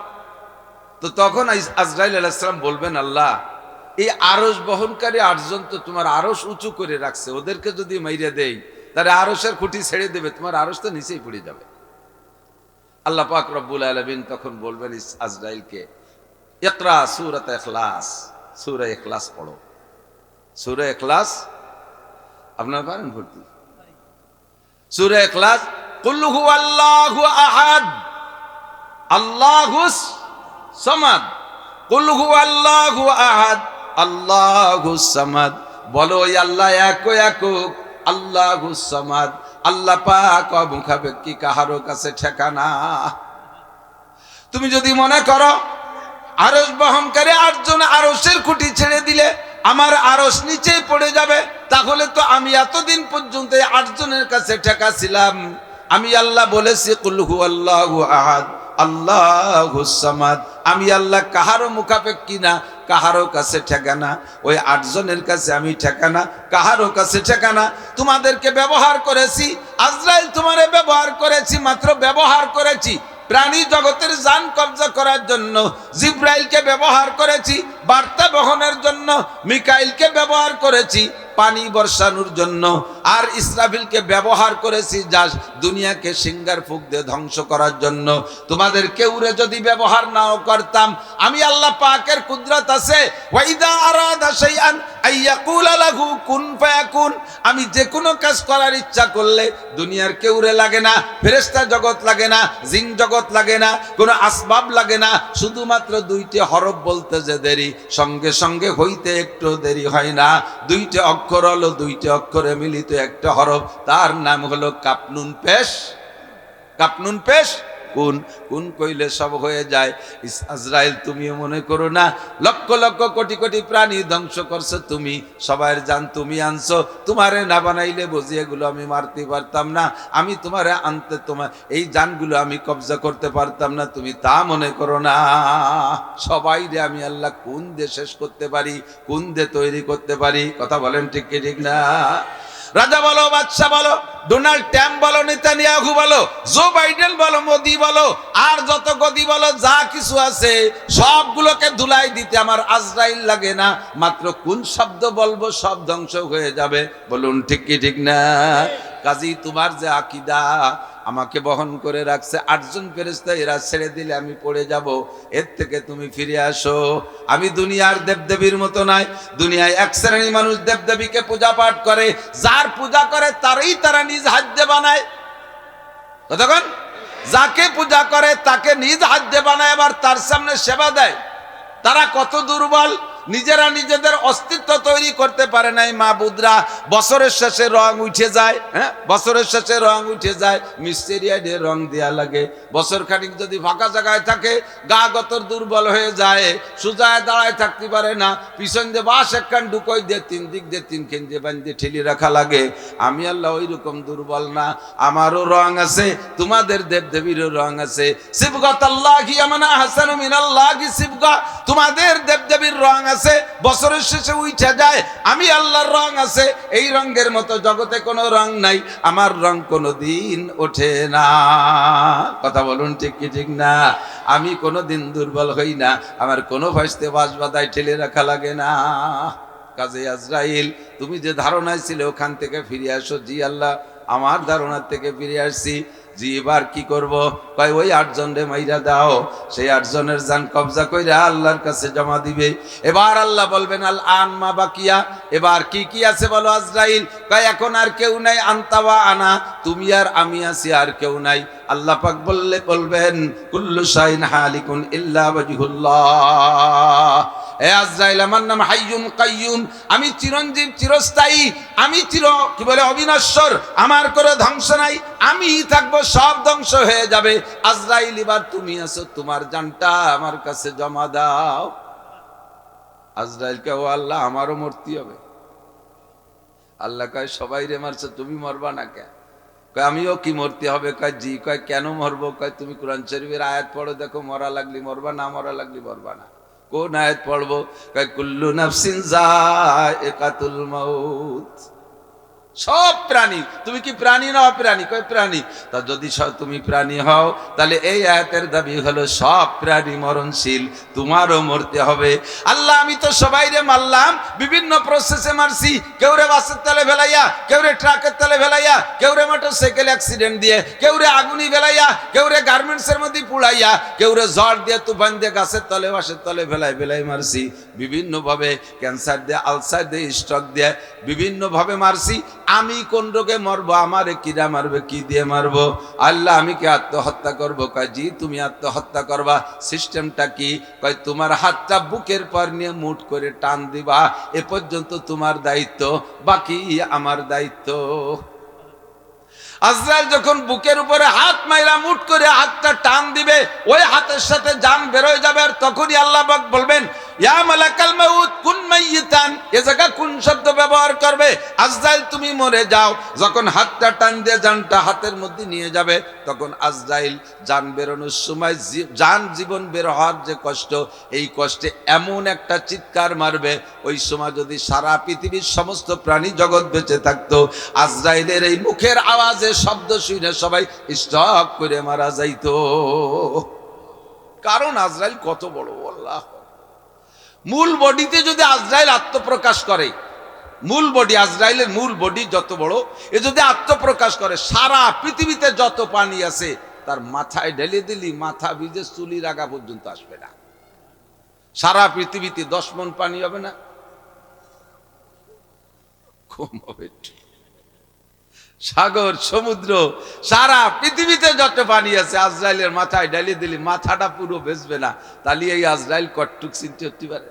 তো তখন আজরাইল আলাইহিস সালাম বলবেন আল্লাহ এই আরশ বহনকারী 8 জন তো তোমার আরশ উঁচু করে রাখছে, ওদেরকে যদি মাইরে দেই তাহলে আরশের খুঁটি ছেড়ে দেবে, তোমার আরশ তো নিচেই পড়ে যাবে। আল্লাহ পাক রব্বুল আলামিন তখন বলবেন আজরাইলকে ইকরা সূরাত ইখলাস, সূরা ইখলাস পড়ো। সূরা ইখলাস আপনারা পারেন পড়তে? সূরা ইখলাস, কুল হুয়াল্লাহু আহাদ আল্লাহুস সামাদ, কুল হুয়াল্লাহু আহাদ আল্লাহুস সামাদ। বলো ওই আল্লাহ এক একক, আল্লাহুস সামাদ। আল্লাহ পাক মুখাপেক্ষী, কাহারও কাছে ঠিকানা। তুমি যদি মনে করো আরশ বহনকারী 8 জন আরশের খুঁটি ছেড়ে দিলে আমার আরশ নিচেই পড়ে যাবে। তাহলে তো আমি এতদিন পর্যন্ত 8 জনের কাছে ঠেকা ছিলাম। আমি আল্লাহ বলেছি কুল হুয়াল্লাহু আহাদ আল্লাহুস সামাদ, আমি আল্লাহ কাহারও মুখাপেক্ষী না, কাহারও কাছে ঠেকানা। ওই 8 জনের কাছে আমি ঠেকানা, কাহারও কাছে ঠেকানা। তোমাদেরকে ব্যবহার করেছি, আজরাইল তোমারে ব্যবহার করেছি, মাত্র ব্যবহার করেছি। প্রাণী জগতের জান কবজা করার জন্য জিব্রাইলকে ব্যবহার করেছি, বার্তা বহনের জন্য মিকাইলকে ব্যবহার করেছি, পানি বর্ষানোর জন্য, আর ইসরাফিলকে ব্যবহার করেছি যা দুনিয়াকে সিঙ্গার ফুক দিয়ে ধ্বংস করার জন্য। তোমাদের কেউরে যদি ব্যবহার নাও করতাম, আমি আল্লাহ পাকের কুদরত আছে, ওয়াইদা আরাদা শাইআন আইয়াকুলা লাহু কুন ফায়াকুন। আমি যে কোনো কাজ করার ইচ্ছা করলে দুনিয়ার কেউরে লাগে না, ফেরেশতা জগৎ লাগে না, জিন জগৎ লাগে না, কোনো আসবাব লাগে না, শুধুমাত্র 2টি হরফ বলতে যে দেরি, সঙ্গে সঙ্গে হইতে একটু দেরি হয় না। 2টি অক্ষর হলো, 2টি অক্ষরে মিলিত একটা হরফ, তার নাম হলো কাপনুন পেশ। কাপনুন পেশ কোন কোন কইলে সব হয়ে যায়। আজরাইল তুমিও মনে করো না লক্ষ লক্ষ কোটি কোটি প্রাণী ধ্বংস করছো তুমি, সবার জান তুমি আনছো। তোমারে না বানাইলে বুঝি এগুলো আমি মারতে পারতাম না, আমি তোমারে আনতে তোমার এই জানগুলো আমি কবজা করতে পারতাম না, তুমি তা মনে করো না। সবাই রে আমি আল্লাহ কোন দিয়ে শেষ করতে পারি, কোন দিয়ে তৈরি করতে পারি, কথা বলেন ঠিক কি ঠিক না? রাজা বলো, বাদশা বলো, ডোনাল্ড ট্রাম্প বলো, নেতানিয়াহু বলো, জো বাইডেন বলো, মোদি বলো, আর যত গদি বলো, যা কিছু আছে সবগুলোকে ধুলাই দিতে আমার আজরাইল লাগে না। মাত্র কোন শব্দ বলবো সব ধ্বংস হয়ে যাবে। বলুন ঠিক কি ঠিক না? কাজী তোমার যে আকীদা আমাকে বহন করে রাখছে 8 জন ফেরেশতা, এরা ছেড়ে দিলে আমি পড়ে যাব, এর থেকে তুমি ফিরে আসো। আমি দুনিয়ার দেবদেবীর মতো নাই। দুনিয়ায় এক শ্রেণীর মানুষ দেবদেবীকে পূজা পাঠ করে, যার পূজা করে তারই তারা নিজ হাতে বানায়। কতক্ষণ যাকে পূজা করে তাকে নিজ হাতে বানায়, আবার তার সামনে সেবা দেয়। তারা কত দুর্বল, নিজেরা নিজেদের অস্তিত্ব তৈরি করতে পারে নাই। মাবুদরা বছরের শেষে রং উঠে যায়, হ্যাঁ বছরের শেষে রং উঠে যায়, মিস্টেরিয়া দিয়ে রং দেয়া লাগে। বছর খানিক যদি ফাঁকা জায়গায় থাকে, গা গতর দুর্বল হয়ে যায়, সুজায় দাঁড়ায় থাকতে পারে না, পিছন দিয়ে বাঁশ একখান ঢুকোই দিয়ে 3 দিক দিয়ে 3 কেন্দ্রে বান্ধে ঠেলি রাখা লাগে। আমি আল্লাহ ওই রকম দুর্বল না, আমারও রং আছে, তোমাদের দেবদেবীরও রং আছে। সিবগাতাল্লাহি আমানা হাসানু মিনাল্লাহি সিবগা, তোমাদের দেবদেবীর রং আছে, বছরের শেষে উঠে যায়। আমি আল্লাহর রং আছে, এই রঙের মতো জগতে কোনো রং নাই, আমার রং কোনোদিন ওঠে না। কথা বলুন ঠিক কি ঠিক না? আমি কোনোদিন দুর্বল হই না, আমার কোনো ভয়েসতে বাঁশ বাদায় ঠেলে রাখা লাগে না। কাজে আজরাইল তুমি যে ধারণায় ছিলে ওখান থেকে ফিরে আসো। জি আল্লাহ, আমার ধারণার থেকে ফিরে আসছি। জি এবার কি করব? কয় ওই 8 জনরে মাইরা দাও, সেই 8 জনের জান কবজা কইরা আল্লাহর কাছে জমা দিবে। এবার আল্লাহ বলবেন আল আন মা বাকিয়া, এবার কি কি আছে বলো আজরাইল? কয় এখন আর কেউ নাই, আনতাওয়া আনা, তুমি আর আমি আছি, আর কেউ নাই। আল্লাহ পাক বলবেন কুল্লু শাইন হালিকুন ইল্লা ওয়াজহুল্লাহ। এ আজরাইল, আমার নাম হাইয়ুন কাইয়ুম, আমি চিরঞ্জীব, চিরস্থায়ী, আমি কি বলে অবিনশ্বর, আমার কোনো ধ্বংস নাই, আমি থাকবো, সব ধ্বংস হয়ে যাবে। আজরাইল এবার তুমি আছো, তোমার জানটা আমার কাছে জমা দাও। আজরাইলকে, ও আল্লাহ আমারও মরতে হবে। আল্লাহ কয় সবাই রে মারছে, তুমি মরবা না কেন? কয় আমিও কি মরতে হবে? কয় জি। কয় কেন মরবো? কয় তুমি কোরআন শরীফের আয়াত পড়ো, দেখো মরা লাগলি মরবা, না মরা লাগলি মরবা না। কোন আয়াত পড়বো? কয় কুল্লু নাফসিন যায়কাতুল মাউত। সব প্রাণী, তুমি কি প্রাণী না অপ্রাণী? কয় প্রাণী। তা যদি তুমি প্রাণী হও, তাহলে এই আয়াতের দাবি হলো সব প্রাণী মরণশীল, তোমারও মরতে হবে। আল্লাহ আমি তো সবাইরে মারলাম, বিভিন্ন প্রসেসে মারছি। কেউ রে বাসের তলে ফেলাইয়া, কেউ রে ট্রাকের তলে ফেলাইয়া, কেউ রে মোটরসাইকেল অ্যাক্সিডেন্ট দিয়ে, কেউ রে আগুনি ফেলাইয়া, কেউ রে গার্মেন্টসের মধ্যে পুড়াইয়া, কেউ রে ঝড় দিয়ে, তুফান দিয়ে, গাছের তলে বাসের তলে ফেলাই মারছি। বিভিন্নভাবে ক্যান্সার দিয়ে, আলসার দিয়ে, স্ট্রোক দিয়ে, বিভিন্নভাবে মারছি। আমি কোন রোগে মরবো? আমারে কিরা মারবে? কি দিয়ে মারবো? আল্লাহ আমি কি আত্মহত্যা করবো? কয় জি তুমি আত্মহত্যা করবা। সিস্টেমটা কি? কয় তোমার হাতটা বুকের পর নিয়ে মুঠ করে টান দিবা, এ পর্যন্ত তোমার দায়িত্ব, বাকি আমার দায়িত্ব। আজরাইল যখন বুকের উপরে হাত মাইরা মুঠ করে হাতটা টান দিবে, ওই হাতের সাথে জান বেরোয় যাবে। আর তখনই আল্লাহ পাক বলবেন ইয়া মালাকাল মাউত কুন মাইয়িতান, এ জায়গা কোন শব্দ ব্যবহার করবে? আজরাইল তুমি মরে যাও। যখন হাতটা টান দিয়ে জানটা হাতের মধ্যে নিয়ে যাবে, তখন আজরাইল জান বেরোনোর সময় জান জীবন বের হওয়ার যে কষ্ট, এই কষ্টে এমন একটা চিৎকার মারবে, ওই সময় যদি সারা পৃথিবীর সমস্ত প্রাণী জগৎ বেঁচে থাকতো, আজরাইলের এই মুখের আওয়াজে শব্দ শুনে সবাই স্টক করে মারা যাইতো। কারণ আজরাইল কত বড়, আল্লাহ। মূল বডিতে যদি আজরাইল আত্মপ্রকাশ করে, মূল বডি আজরাইলের মূল বডি যত বড়, এ যদি আত্মপ্রকাশ করে, সারা পৃথিবীতে যত পানি আছে তার মাথায় ঢেলে দিলি মাথা ভিজে চুলির আগা পর্যন্ত আসবে না। সারা পৃথিবীতে 10 মণ পানি হবে না? কম হবে। সাগর সমুদ্র সারা পৃথিবীতে যত পানি আছে আজরাইলের মাথায় ঢেলে দিলি মাথাটা পুরো ভেসবে না। তাহলে এই আজরাইল কটটুক চিনতে হতে পারে।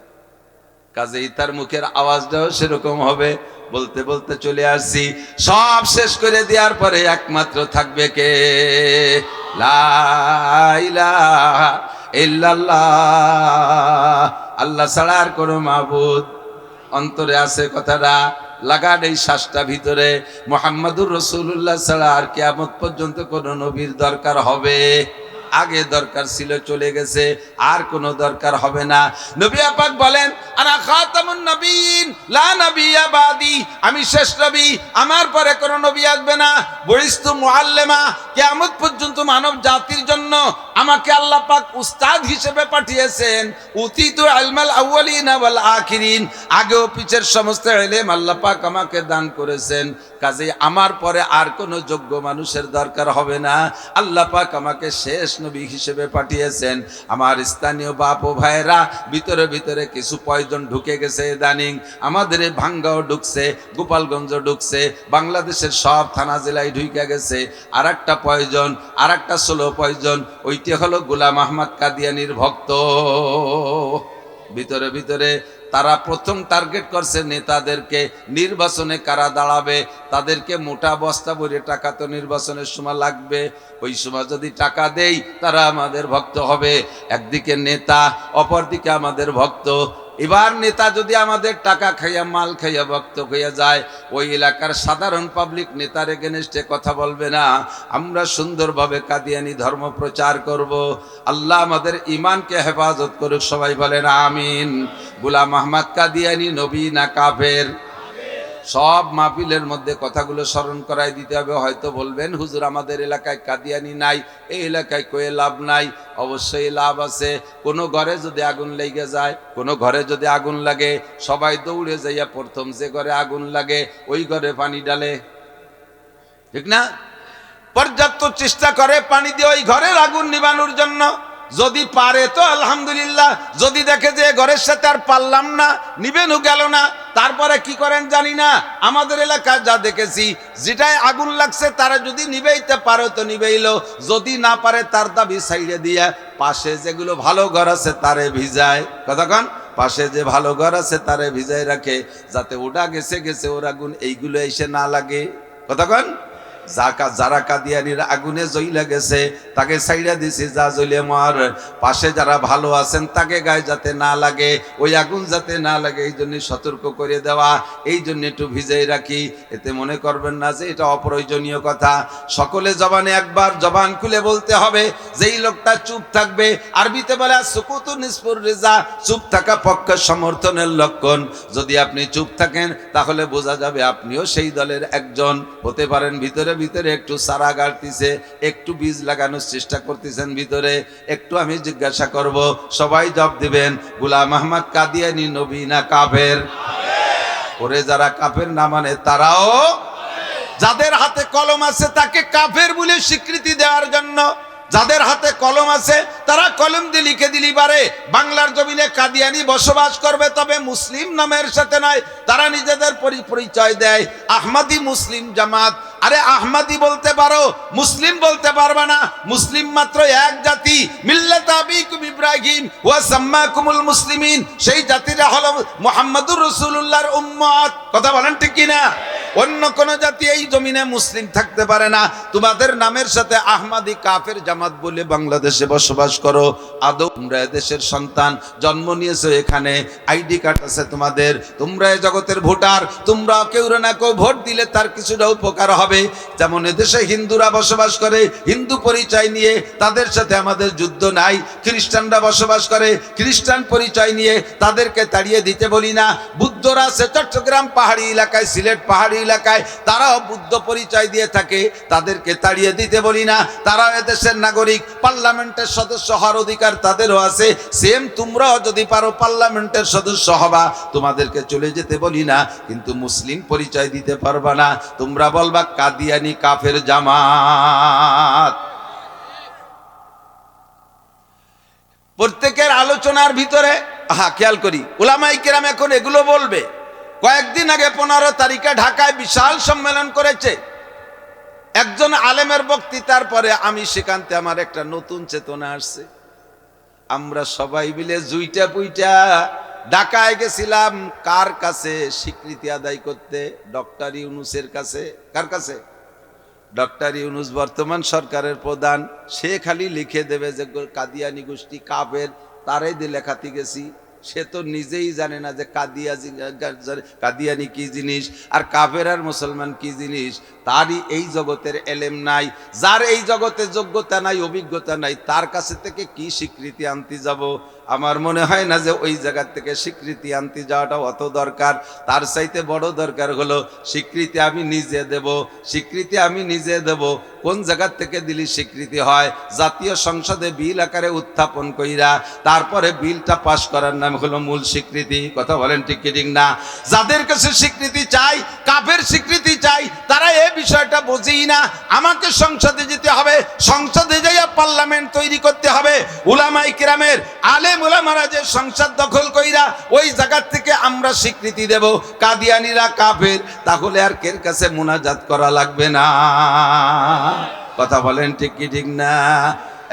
কাজেই তার মুখের আওয়াজটাও সেরকম হবে। বলতে বলতে চলে আসছি, সব শেষ করে দেওয়ার পরে একমাত্র থাকবে কে? লা ইলাহা ইল্লাল্লাহ, আল্লাহ ছাড়া আর কোনো মাবুদ। অন্তরে আছে কথাটা, লাগান এই শ্বাসটা ভিতরে, মুহাম্মাদুর রাসূলুল্লাহ ছাড়া আর কিয়ামত পর্যন্ত কোন নবীর দরকার হবে? আগে দরকার ছিল, চলে গেছে, আর কোনো দরকার হবে না। নবী পাক বলেন, আনা খাতামুন নবীন লা নবিয়্যা বাদি, আমি শেষ নবী, আমার পরে কোনো নবী আসবে না। বুইস্তু মুআল্লিমা, কিয়ামত পর্যন্ত মানব জাতির জন্য আমাকে আল্লাহ পাক উস্তাদ হিসেবে পাঠিয়েছেন। উতিতু ইলমাল আউয়ালিনা ওয়াল আখিরিন, আগে ও পিছের সমস্ত ইলম আল্লাহ পাক আমাকে দান করেছেন। কাজেই আমার পরে আর কোনো যোগ্য মানুষের দরকার হবে না। আল্লাহ পাক আমাকে শেষ নবী হিসেবে পাঠিয়েছেন। আমার স্থানীয় বাপ ও ভাইয়েরা, ভিতরে ভিতরে কিছু পয়জন ঢুকে গেছে ইদানিং। আমাদের ভাঙ্গাও ঢুকছে, গোপালগঞ্জ ঢুকছে, বাংলাদেশের সব থানা জেলায় ঢুকে গেছে। আর একটা পয়জন, আর একটা ষোলো পয়জন, ওইটি হলো গোলাম আহমদ কাদিয়ানির ভক্ত। ভিতরে ভিতরে তারা প্রথম টার্গেট করছে নেতাদেরকে। নির্বাচনে কারা দাঁড়াবে তাদেরকে মোটা বস্তা ভরে টাকা তো নির্বাচনের সময় লাগবে। ওই সময় যদি টাকা দেই তারা আমাদের ভক্ত হবে। একদিকে নেতা, অপরদিকে আমাদের ভক্ত। এবার নেতা যদি আমাদের টাকা খাইয়া মাল খাইয়া ভক্ত হইয়া যায়, ওই এলাকার সাধারণ পাবলিক নেতার এগেনস্টে কথা বলবে না। আমরা সুন্দরভাবে কাদিয়ানি ধর্ম প্রচার করব। আল্লাহ আমাদের ইমানকে হেফাজত করুক, সবাই বলেন আমিন। গোলাম আহমদ কাদিয়ানি নবী না কাফের? সব মাহফিলের মধ্যে কথাগুলো স্মরণ করাই দিতে হবে। হয়তো বলবেন, হুজুর আমাদের এলাকায় কাদিয়ানি নাই, এই এলাকায় কয়ে লাভ নাই। অবশ্যই লাভ আছে। কোনো ঘরে যদি আগুন লেগে যায়, কোনো ঘরে যদি আগুন লাগে, সবাই দৌড়ে যাইয়া প্রথম যে ঘরে আগুন লাগে ওই ঘরে পানি ডালে, ঠিক না? পর্যাপ্ত চেষ্টা করে পানি দিয়ে ওই ঘরের আগুন নিবানোর জন্য। যদি পারে তো আলহামদুলিল্লাহ, যদি দেখে যে ঘরের সাথে আর পারলাম না, নিবেনও গেল না, তারপরে কি করেন জানি না। আমাদের এলাকায় যা দেখেছি, যেটাই আগুন লাগছে তারা যদি নিবেইতে পারে তো নিবেইলো, যদি না পারে তার দাবি সাইডে দিয়া পাশে যেগুলো ভালো ঘর আছে তারে ভিজায়। কতক্ষণ পাশে যে ভালো ঘর আছে তারে ভিজায় রাখে, যাতে ওটা গেছে গেছে ওর আগুন এইগুলো এসে না লাগে। কতক্ষণ যারা কাদিয়ানির আগুনে জ্বইলা গেছে তাকে সাইডা দিছি, যা জ্বলে মার। পাশে যারা ভালো আছেন তাকে গায়ে যাতে না লাগে, ওই আগুন যাতে না লাগে, এই জন্য সতর্ক করে দেওয়া, এই জন্য একটু ভিজাই রাখি। এতে মনে করবেন না যে এটা অপ্রয়োজনীয় কথা। সকলে জবানে একবার জবান খুলে বলতে হবে, যেই লোকটা চুপ থাকবে, আরবিতে বলে সুকুতু নিসফুর রিজা, চুপ থাকা পক্ষে সমর্থনের লক্ষণ। যদি আপনি চুপ থাকেন তাহলে বোঝা যাবে আপনিও সেই দলের একজন হতে পারেন। ভিতরে ভিতরে একটু সারা গাড়তিছে, একটু বীজ লাগানোর চেষ্টা করতেছেন ভিতরে। একটু আমি জিজ্ঞাসা করব, সবাই জবাব দিবেন, গোলাম আহমদ কাদিয়ানি নবী না কাফের? ওরে যারা কাফের না মানে তারাও, যাদের হাতে কলম আছে তাকে কাফের বলে স্বীকৃতি দেওয়ার জন্য, যাদের হাতে কলম আছে তারা কলম দিয়ে লিখে দিলি পারে বাংলার জমিনে কাদিয়ানি বসবাস করবে, তবে মুসলিম নামের সাথে নয়। তারা নিজেদের পরিচয় দেয় আহমদি মুসলিম জামাত। আরে আহমদি বলতে পারো, মুসলিম বলতে পারবে না। মুসলিম মাত্র এক জাতি, মিল্লাত আবিকুম ইব্রাহিম ওয়া সাম্মাকুমুল মুসলিমিন। সেই জাতিটা হলো মুহাম্মাদুর রাসূলুল্লাহর উম্মত। কথা বলেন ঠিক কি না? অন্য কোন জাতি এই জমিনে মুসলিম থাকতে পারে না। তোমাদের নামের সাথে আহমাদি কাফের জামাত বলে বাংলাদেশে বসবাস করো, আদৌ তোমরা দেশের সন্তান, জন্ম নিয়েছো এখানে, আইডি কার্ড আছে তোমাদের, তোমরা এই জগতের ভোটার, তোমরা কেউ না কেউ ভোট দিলে তার কিছুটা উপকার হবে। যেমন এদেশে হিন্দুরা বসবাস করে, হিন্দু পরিচয় নিয়ে তাদের সাথে আমাদের যুদ্ধ নাই। খ্রিস্টানরা বসবাস করে, খ্রিস্টান পরিচয় নিয়ে তাদেরকে তাড়িয়ে দিতে বলি না। বুদ্ধরা আছে চট্টগ্রাম পাহাড়ি এলাকায়, সিলেট পাহাড়ি এলাকায়, তারাও বুদ্ধ পরিচয় দিয়ে থাকে, তাদেরকে তাড়িয়ে দিতে বলি না। তারাও এদেশের নাগরিক, পার্লামেন্টের সদস্য হওয়ার অধিকার তাদেরও আছে। সেম তোমরাও যদি পারো পার্লামেন্টের সদস্য হবা, তোমাদেরকে চলে যেতে বলি না, কিন্তু মুসলিম পরিচয় দিতে পারবা না। তোমরা বলবা কাদিয়ানি কাফের জামাত। প্রত্যেকের আলোচনার ভিতরে খেয়াল করি, উলামায়ে কেরাম এখন এগুলো বলবে। কয়েকদিন আগে 15 তারিখে ঢাকায় বিশাল সম্মেলন করেছে একজন আলেমের বক্তৃতার পরে আমি সেখানতে আমার একটা নতুন চেতনা আসছে। আমরা সবাই মিলে জুইটা পুইটা ঢাকায় গেছিলাম কার কাছে? স্বীকৃতি আদায় করতে ডক্টর ইউনূসের কাছে। কার কাছে? ডক্টর ইউনূস বর্তমান সরকারের প্রধান। সে খালি লিখে দেবে যে কাদিয়ানি গোষ্ঠী কাফের, তারাই দিয়ে লেখাতে গেছি। সে তো নিজেই জানে না যে কাদিয়ানি কি জিনিস আর কাফের আর মুসলমান কি জিনিস। তারই এই জগতের এলেম নাই। যার এই জগতে যোগ্যতা নাই, অভিজ্ঞতা নাই, তার কাছে থেকে কি স্বীকৃতি আনতে যাব? আমার মনে হয় না যে ওই জায়গা থেকে স্বীকৃতি আনতে যাওয়াটা অত দরকার। তার চাইতে বড় দরকার হলো স্বীকৃতি আমি নিজে দেব। স্বীকৃতি আমি নিজে দেব। কোন জায়গা থেকে দিলি স্বীকৃতি হয়? জাতীয় সংসদে বিল আকারে উত্থাপন কইরা তারপরে বিলটা পাশ করার নাম হলো মূল স্বীকৃতি। কথা বলেন ঠিক কি ঠিক না? যাদের কাছে স্বীকৃতি চাই, কাফের স্বীকৃতি চাই, তারা এই বিষয়টা বোঝেই না। আমাকে সংসদে যেতে হবে, সংসদে যাইয়া পার্লামেন্ট তৈরি করতে হবে। উলামায়ে কেরামের আলেম উলামারা যে সংসদ দখল কইরা ওই জায়গা থেকে আমরা স্বীকৃতি দেব কাদিয়ানিরা কাফের, তাহলে আর কের কাছে মুনাজাত করা লাগবে না। কথা বলেন ঠিক কি ঠিক না?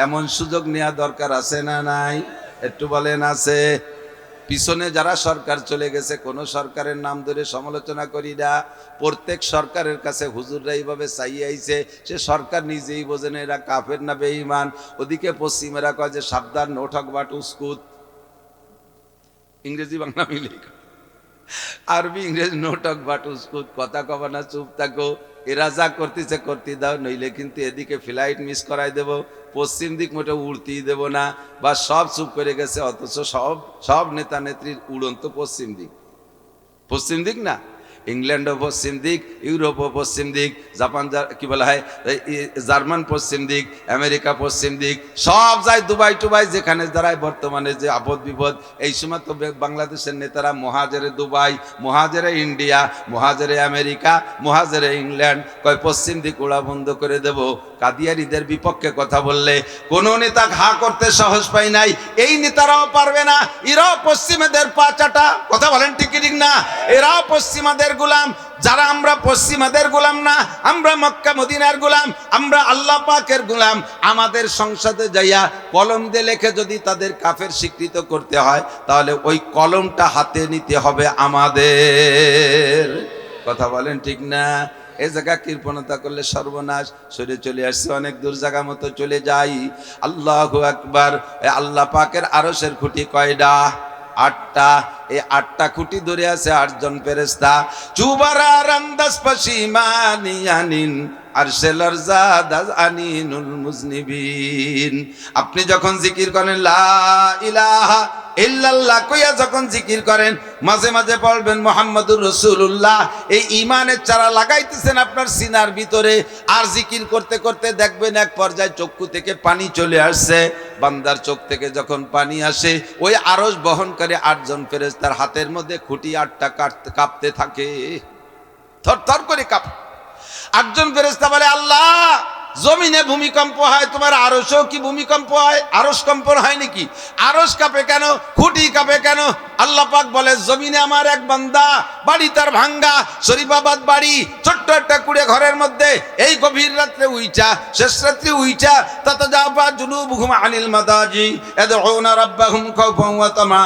এমন সুযোগ নেওয়া দরকার আছে না নাই? একটু বলেন আছে? পিছনে যারা সরকার চলে গেছে, কোন সরকারের নাম ধরে সমালোচনা করি না। প্রত্যেক সরকারের কাছে হুজুররা এইভাবে চাইয়ে আইছে, সে সরকার নিজেই বোঝে না এরা কাফের না বেঈমান। ওদিকে পশ্চিমেরা কয় যে সাবধান, নো টক বাট উস্কুত। ইংরেজি বাংলা মিলে, আরবি ইংরেজি, নো টক বাট উস্কুত, কথা কবা না, চুপ থাকো। এরা যা করতেছে করতে দাও, নইলে কিন্তু এদিকে ফ্লাইট মিস করাই দেব, পশ্চিম দিক মোটে উড়তেই দেব না। বা সব চুপ করে গেছে, অথচ সব নেতা নেত্রীর উড়ন্ত পশ্চিম দিক। পশ্চিম দিক না, ইংল্যান্ডও পশ্চিম দিক, ইউরোপও পশ্চিম দিক, জাপান কি বলা হয় জার্মান পশ্চিম দিক, আমেরিকা পশ্চিম দিক, সব যায় দুবাই টুবাই যেখানে দাঁড়ায়। বর্তমানে যে আপদ বিপদ, এই সময় তো বাংলাদেশের নেতারা মহাজেরে দুবাই, মহাজেরে ইন্ডিয়া, মহাজেরে আমেরিকা, মহাজেরে ইংল্যান্ড, কয় পশ্চিম দিক ওড়া বন্ধ করে দেব। কাদিয়ানীদের বিপক্ষে কথা বললে কোন নেতা ঘা করতে সাহস পাই নাই। এই নেতারাও পারবে না, এরাও পশ্চিমাদের পা চাটা। কথা বলেন ঠিক ঠিক না? এরাও পশ্চিমাদের গোলাম। যারা আমরা পশ্চিমাদের গোলাম না, আমরা মক্কা মদিনার গোলাম, আমরা আল্লাহ পাকের গোলাম। আমাদের সংসদে যাইয়া কলম দিয়ে লেখে যদি তাদের কাফের স্বীকৃত করতে হয়, তাহলে ওই কলমটা হাতে নিতে হবে আমাদের। কথা বলেন ঠিক না? এই জায়গা কৃপণতা করলে সর্বনাশ। সরে চলে আসছে অনেক দূর, জায়গা মতো চলে যাই। আল্লাহু আকবার। আল্লাহ পাকের আরশের খুঁটি কয়টা? 8টা। এই 8টা খুঁটি ধরে আছে 8 জন ফেরেশতা। চুবারা রান্দাস পশিমানিয়ানিন আরশেলার জাদাজ আনিনুল মুজনিবিন। আপনি যখন জিকির করেন লা ইলাহা ইল্লাল্লাহ কইয়া যখন জিকির করেন, মাঝে মাঝে বলবেন মুহাম্মাদুর রাসূলুল্লাহ। এই ঈমানের চারা লাগাইতেছেন আপনার সিনার ভিতরে। আর জিকির করতে করতে দেখবেন এক পর্যায়ে চক্ষু থেকে পানি চলে আসছে। বান্দার চোখ থেকে যখন পানি আসে, ওই আরশ বহনকারী 8 জন ফেরেশতার হাতের মধ্যে খুঁটি 8টা কাঁপতে থাকে, থরথর করে কাঁপে। 8 জন ফেরেশতা বলে আল্লাহ জমিনে ভূমিকম্প হয়, তোমার আরশেও কি ভূমিকম্প হয়? আরশ কম্পন হয় নাকি? আরশ কাঁপে কেন? খুঁটি কাঁপে কেন? আল্লাহ পাক বলে জমিনে আমার এক বান্দা, বাড়ি তার ভাঙ্গা, শরীফাবাদ বাড়ি, ছোট্ট একটা কুড়ে ঘরের মধ্যে, এই গভীর রাত্রে উইচা, শেষ রাত্রে উইচা, তাতাজাফা জুনুবুহুম আনিল মাদাজি ইয়াদউনা রাব্বাহুম খাওফান ওয়া তামা।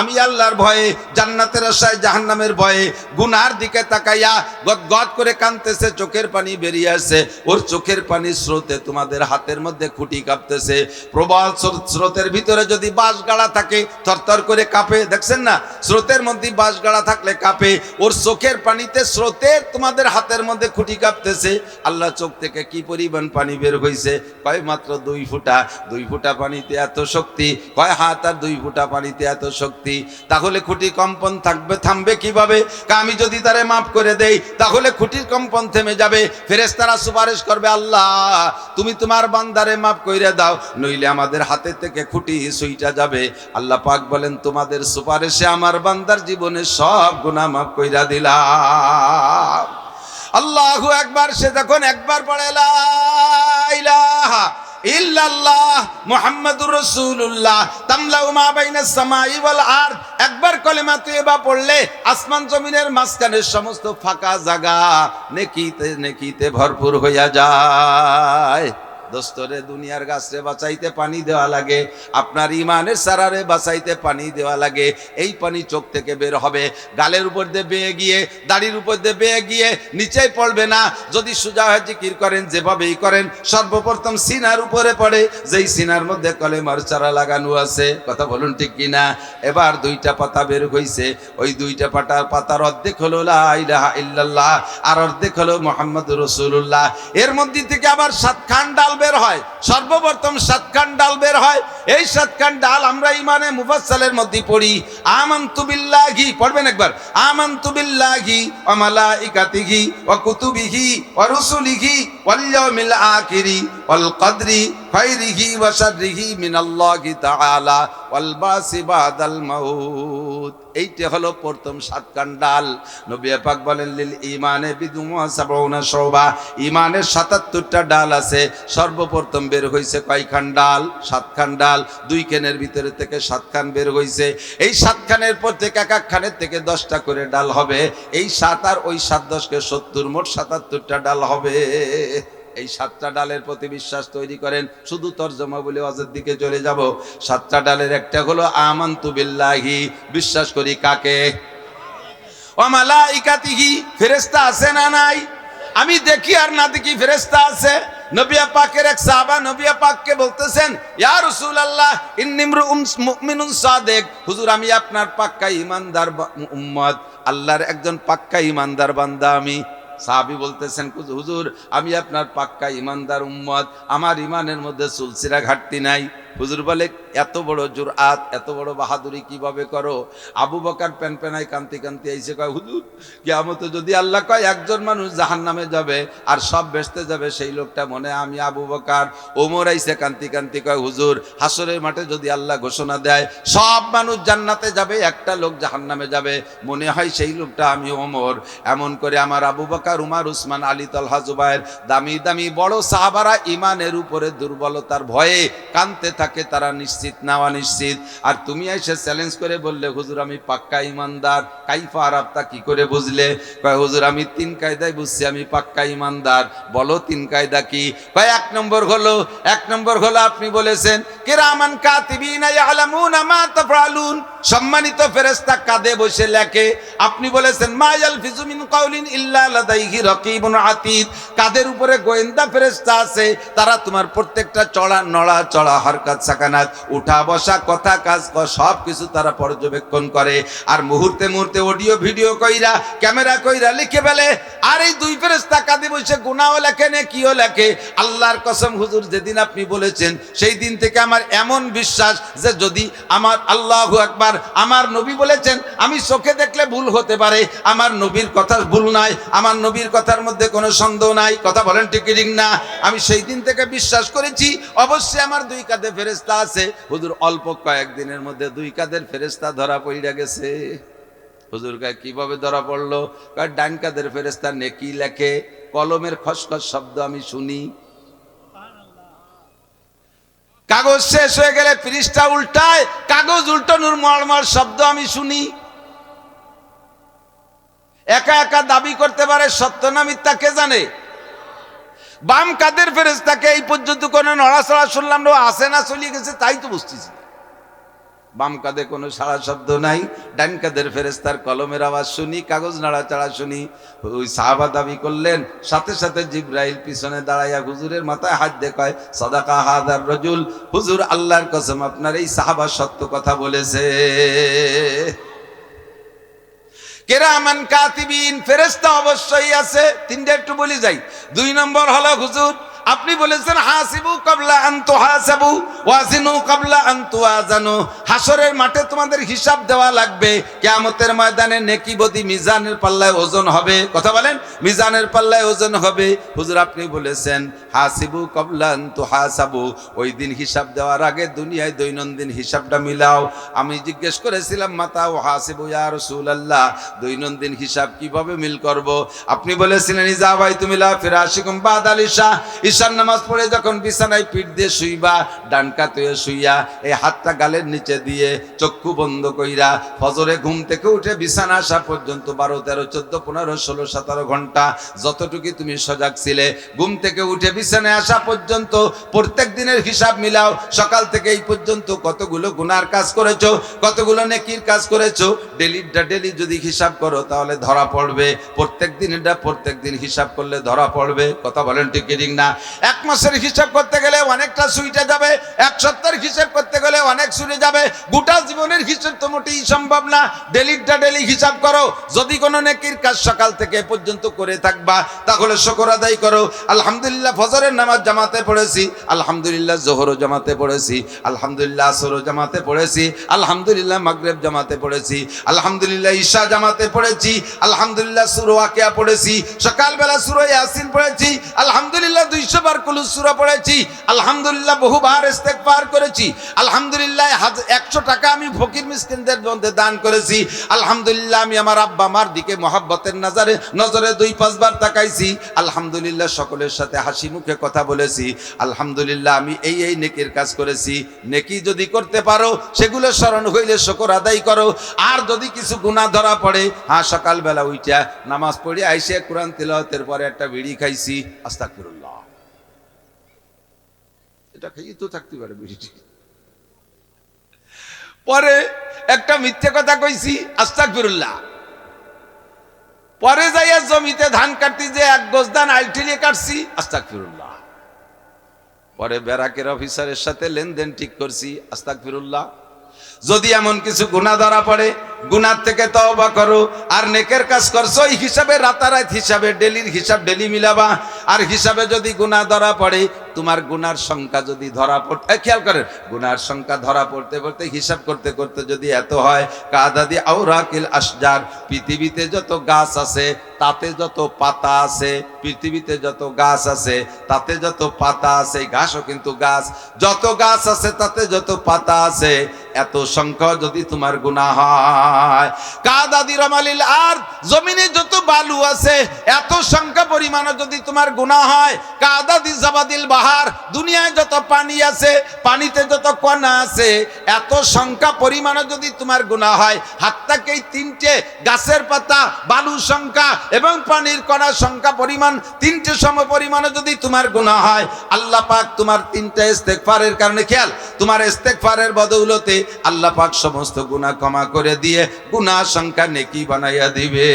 আমি আল্লাহর ভয়ে, জান্নাতের আশায়, জাহান্নামের ভয়ে, গুনার দিকে তাকাইয়া গদগদ করে কাঁদতেছে, চোখের পানি বেরিয়ে আসে। ওর চোখের পানির স্রোতে তোমাদের হাতের মধ্যে খুঁটি কাঁপতেছে। প্রবল স্রোতের ভিতরে যদি বাঁশ গাড়া থাকে থরথর করে কাঁপে, দেখছেন না? স্রোতের মধ্যে বাঁশ গাড়া থাকলে কাঁপে। ওর চোখের পানিতে স্রোতে তোমাদের হাতের মধ্যে খুঁটি কাঁপতেছে। আল্লাহ চোখ থেকে কি পরিমাণ পানি বের হইছে? কয় মাত্র 2 ফোঁটা। 2 ফোঁটা পানিতে এত শক্তি? কয় হাত আর 2 ফোঁটা পানিতে এত শক্তি। তাহলে খুঁটি কম্পন থামবে কিভাবে? আমি যদি তারে মাফ করে দেই তাহলে খুঁটির কম্পন থেমে যাবে। ফেরেশতারা সুপারিশ করবে, আল্লাহ তুমি তোমার বান্দারে মাফ কইরা দাও, নইলে আমাদের হাতে থেকে খুঁটি সুইটা যাবে। আল্লাহ পাক বলেন, তোমাদের সুপারিশে আমার বান্দার জীবনে সব গুনাহ মাফ কইরা দিলাম। আল্লাহু আকবার। সে যখন একবার পড়ে লা ইলাহা ইল্লাল্লাহ মুহাম্মাদুর রাসূলুল্লাহ তামলাউ মা বাইনাস সামাই ওয়াল আরদ, একবার কলেমা তয়্যিবা পড়লে আসমান জমিনের মাঝখানের সমস্ত ফাঁকা জায়গা নেকিতে ভরপুর হইয়া যায়। দোস্তরে দুনিয়ার গাছরে বাঁচাইতে পানি দেওয়া লাগে, আপনার ইমানের সারারে বাঁচাইতে পানি দেওয়া লাগে। এই পানি চোখ থেকে বের হবে, গালের উপর দিয়ে বেয়ে গিয়ে, দাড়ির উপর দিয়ে বেয়ে গিয়ে নিচেই পড়বে না। যদি সুজা হয়ে জিকির করেন, যেভাবেই করেন, সর্বপ্রথম সিনার উপরে পড়ে, যেই সিনার মধ্যে কলেমার চারা লাগানো আছে। কথা বলুন ঠিক কিনা? এবার 2টা পাতা বের হইছে, ওই 2টা পাতার অর্ধেক হলো লা ইলাহা ইল্লাল্লাহ, আর অর্ধেক হলো মুহাম্মাদুর রাসূলুল্লাহ। এর মধ্যে থেকে আবার 7 খান ডাল বের হয়। সর্বপ্রথম 7 খান ডাল বের হয়। এই 7 খান ডাল আমরা ইমানে মুফাসসালের মধ্যে পড়ি। আমানতু বিল্লাহি, পড়বেন একবার, আমানতু বিল্লাহি ওয়া মালাইকাতিহি ওয়া কুতুবিহি ওয়া রুসুলিহি ওয়াল ইয়াউমিল আখিরি ওয়াল কদরি খাইরিহি ওয়া শাররিহি মিনাল্লাহি তাআলা ওয়াল বাসি বাদাল মাউত। এইটা হলো প্রথম 7 খান ডাল। নবী পাক বলেন, লিল ইমানে বিদুমা 70 শুবা, ইমানের 77টা ডাল আছে। সর্বপ্রথম বের হইছে কয় খান ডাল? 7 খান ডাল। 2 খানের ভিতরে থেকে 7 খান বের হইছে। এই 7 খানের পর থেকে এক এক খানের থেকে 10টা করে ডাল হবে। এই 7 আর ওই 7 10 কে 70, মোট 77টা ডাল হবে। এই 7টা ডালের প্রতি বিশ্বাস তৈরি করেন। শুধু তরজমা বলে ওয়াজের দিকে চলে যাব। 7টা ডালের একটা হলো আমানতু বিল্লাহি, বিশ্বাস করি কাকে? ওয়া মালাইকাতিহি, ফেরেশতা আছে না নাই? আমি দেখি আর না দেখি ফেরেশতা আছে। নবী পাকের এক সাহাবা নবী পাককে বলতেছেন, ইয়া রাসূলুল্লাহ ইন্নী মুমিনুন সাদিক, হুজুর আমি আপনার পাক্কা ঈমানদার উম্মত, আল্লাহর একজন পাক্কা ঈমানদার বান্দা আমি। সাহাবী বলতেছেন, হুজুর আমি আপনার পাক্কা ঈমানদার উম্মত, আমার ঈমানের মধ্যে চুলচিরা ঘাটতি নাই। হুজুর বলে, এত বড় জুরআত, এত বড় বাহাদুরি কিভাবে করো? আবু বকর পেনপেনায় কান্তি কান্তি আইসে কয়, হুজুর কিয়ামতে যদি আল্লাহ কয় একজন মানুষ জাহান্নামে যাবে আর সব বেহেশতে যাবে, সেই লোকটা মনে আমি আবু বকর। ওমর আইসে কান্তি কান্তি কয়, হুজুর হাসরের মাঠে যদি আল্লাহ ঘোষণা দেয় সব মানুষ জান্নাতে যাবে, একটা লোক জাহান্নামে যাবে, মনে হয় সেই লোকটা আমি ওমর। এমন করে আমার আবু বকর, উমর, উসমান, আলী, তালহা, জুবায়ের, দামি দামি বড় সাহাবারা ইমানের উপরে দুর্বলতার ভয়ে কানতে থাকে, তারা নিশ্চিত নাওয়া নিশ্চিত। আর তুমি এসে চ্যালেঞ্জ করে বললে, হুজুর আমি পাক্কা ইমানদার। কাইফা আরাফতা, কি করে বুঝলে? কয়, হুজুর আমি 3 কায়দায় বুঝছি আমি পাক্কা ইমানদার। বলো 3 কায়দা কি? কয়, 1 নম্বর হলো আপনি বলেছেন কিরামান কাতিবিনা ইয়ালামুনা মা তাফআলুন, সম্মানিত ফেরেশতা কাঁধে বসে লেখে। আপনি বলেছেন মা ইয়ালফিজু মিন কাউলিন ইল্লা লাদাইহি রাকিবুন আতীদ, কাঁধের উপরে গোয়েন্দা ফেরেশতা আছে, তারা তোমার প্রত্যেকটা চড়া নড়া চড়া হরকত সাকানাত, উঠা বসা কথা কাজ সব কিছু তারা পর্যবেক্ষণ করে। আর মুহূর্তে মুহূর্তে অডিও ভিডিও কইরা ক্যামেরা কইরা লিখে ফেলে। আর এই 2 ফেরেশতা কাঁধে বসে গুনাহও লেখে নেকিও লেখে। আল্লাহর কসম হুজুর, যেদিন আপনি বলেছেন সেই দিন থেকে আমার এমন বিশ্বাস যে যদি আমার, আল্লাহু আকবার, আমার নবী বলেছেন আমি চোখে দেখলে ভুল হতে পারে, আমার নবীর কথা ভুল নাই, আমার নবীর কথার মধ্যে কোনো সন্দেহ নাই। কথা বলেন ঠিক ঠিক না? আমি সেই দিন থেকে বিশ্বাস করেছি অবশ্যই আমার 2 কাঁধে ফেরেশতা আছে। হুজুর অল্প কয়েকদিনের মধ্যে 2 কাঁধের ফেরেশতা ধরা পড়ে গেছে। হুজুর কয়, কিভাবে ধরা পড়লো? কয়, ডান কাঁধের ফেরেশতা নেকি লেখে, কলমের খসখস শব্দ আমি শুনি। কাগজ শেষ হয়ে গেলে পৃষ্ঠা উল্টায়, কাগজ উল্টানোর মড়মড় শব্দ আমি শুনি। একা একা দাবি করতে পারে সত্য না মিথ্যা কে জানে? বাম কাদের ফেরেশতাকে এই পর্যন্ত কোনো নড়াচড়া শুনলাম না, আসে না চলিয়ে গেছে তাই তো বুঝতেছি। বাম কাঁধে কোনো সারা শব্দ নাই, ডান কাঁধের ফেরেশতার কলমের আওয়াজ শুনি, কাগজ নাড়াচাড়া শুনি। ওই সাহাবা দাবি করলেন, সাথে সাথে জিবরাইল পিছনে দাঁড়াইয়া হুজুরের মাথায় হাত দেখায়, সাদাকা হাদার রাজুল, হুজুর আল্লাহর কসম আপনার এই সাহাবা সত্য কথা বলেছে। কিরামান কাতিবিন, ফেরেশতা অবশ্যই আছে। তিনটা একটু বলি যাই। 2 নম্বর হলো হুজুর আপনি বলেছেন হাসিবু কাবলা আন তুহাসাবু ওয়াজিনু কাবলা আন তুওয়াজানু, হাসরের মাঠে তোমাদের হিসাব দেওয়া লাগবে, কিয়ামতের ময়দানে নেকি বদি মিজানের পাল্লায় ওজন হবে। কথা বলেন, মিজানের পাল্লায় ওজন হবে। হুজুর আপনি বলেছেন হাসিবু কাবলা আন তুহাসাবু, ওই দিন হিসাব দেওয়ার আগে দুনিয়ায় দৈনন্দিন হিসাবটা মিলাও। আমি জিজ্ঞেস করেছিলাম মাতা ও হাসিবু ইয়া রাসূলুল্লাহ, দৈনন্দিন হিসাব কিভাবে মিল করব? আপনি বলেছিলেন ইজা বাইতুম ইলা ফিরাশিকুম বাদাল ইশা, ঈশার নামাজ পড়ে যখন বিছানায় পিঠ দিয়ে শুইবা, ডান কাত হয়ে শুইয়া এই হাতটা গালের নিচে দিয়ে চক্ষু বন্ধ কইরা ফজরে ঘুম থেকে উঠে বিছানা আসা পর্যন্ত 12, 13, 14, 15, 16, 17 ঘন্টা যতটুকু তুমি সজাগ ছিলে, ঘুম থেকে উঠে বিছানায় আসা পর্যন্ত প্রত্যেক দিনের হিসাব মিলাও। সকাল থেকে এই পর্যন্ত কতগুলো গুনার কাজ করেছো, কতগুলো নেকির কাজ করেছো, ডেলি যদি হিসাব করো তাহলে ধরা পড়বে। প্রত্যেক দিন হিসাব করলে ধরা পড়বে। কথা বলেন ঠিক কি ঠিক না? 1 মাসের হিসাব করতে গেলে অনেকটা সুইটে যাবে, 1 সপ্তাহের হিসাব করতে গেলে অনেক সুইটে যাবে। গোটা জীবনের হিসাব তো মোটেই সম্ভব না। ডেলি হিসাব করো। যদি কোনো নেকির কাজ সকাল থেকে পর্যন্ত করে থাকবা তাহলে শুকর আদায় করো। আলহামদুলিল্লাহ ফজরের নামাজ জামাতে পড়েছি, আলহামদুলিল্লাহ জোহরও জামাতে পড়েছি, আলহামদুলিল্লাহ আসরও জামাতে পড়েছি, আলহামদুলিল্লাহ মাগরিব জামাতে পড়েছি, আলহামদুলিল্লাহ ঈশা জামাতে পড়েছি, আলহামদুলিল্লাহ সূরা ওয়াকিয়া পড়েছি, সকালবেলা সূরা ইয়াসিন পড়েছি, আলহামদুলিল্লাহ 200 বার কুলুস সূরা পড়েছি, আলহামদুলিল্লাহ বহুবার ইস্তেগফার করেছি, আলহামদুলিল্লাহ 100 টাকা আমি ফকির মিসকিনদের মধ্যে দান করেছি, আলহামদুলিল্লাহ আমি আমার আব্বা মার দিকে মহব্বতের নজরে 2-5 বার তাকাইছি, আলহামদুলিল্লাহ সকলের সাথে হাসি মুখে কথা বলেছি, আলহামদুলিল্লাহ আমি এই নেকির কাজ করেছি। নেকি যদি করতে পারো সেগুলো স্মরণ হইলে শুকর আদায় করো। আর যদি কিছু গুনাহ ধরা পড়ে, সকালবেলা উইটা নামাজ পড়ে আইসে কোরআন তিলাওয়াতের পরে একটা বিড়ি খাইছি, আস্তাগফিরুল্লাহ, এটা খাইয়ে তো থাকতে পারে বিড়িটি। পরে একটা মিথ্যে কথা কইছি, আস্তাগফিরুল্লাহ। পরে যাইয়া জমিতে ধান কাটতি যে 1 গজ ধান আলটিলিয়ে কাটছি, আস্তাগফিরুল্লাহ। পরে ব্যারাকের অফিসারের সাথে লেনদেন ঠিক করছি, আস্তাগফিরুল্লাহ। যদি এমন কিছু গুনাহ ধরা পড়ে, গুনার থেকে তওবা করো। আর নেকের কাজ করছো এই হিসাবে রাতারাত হিসাবে ডেলির হিসাব ডেলি মিলাবা। আর হিসাবে যদি গুনাহ ধরা পড়ে, তোমার গুনার সংখ্যা যদি ধরা পড়তে, খেয়াল করেন, গুনার সংখ্যা ধরা পড়তে পড়তে হিসাব করতে করতে যদি এত হয়, কাদাদি আওরাকিল আশজার, পৃথিবীতে যত গাছ আছে তাতে যত পাতা আছে, পৃথিবীতে যত গাছ আছে তাতে যত পাতা আছে, এই ঘাসও কিন্তু গাছ, যত গাছ আছে তাতে যত পাতা আছে, এত সংখ্যা যদি তোমার গুনাহ হয়, কাদাদি রামালিল আর, জমিনে যত বালু আছে এত সংখ্যা পরিমাণ যদি তোমার গুনাহ হয়, কাদাদি জাবাদিল বাহার, দুনিয়ায় যত পানি আছে পানিতে যত কণা আছে এত সংখ্যা পরিমাণ যদি তোমার গুনাহ হয়, হাত্তাকে এই 3টে গাছের পাতা, বালুর সংখ্যা এবং পানির কণার সংখ্যা পরিমাণ 3টে সম পরিমাণে যদি তোমার গুনাহ হয়, আল্লাহ পাক তোমার 3টা ইস্তেগফারের কারণে, খেয়াল, তোমার ইস্তেগফারের বদৌলতে আল্লাহ পাক সমস্ত গুনাহ ক্ষমা করে দিয়ে গুনাহ সংখ্যা নেকি বানাইয়া দিবে।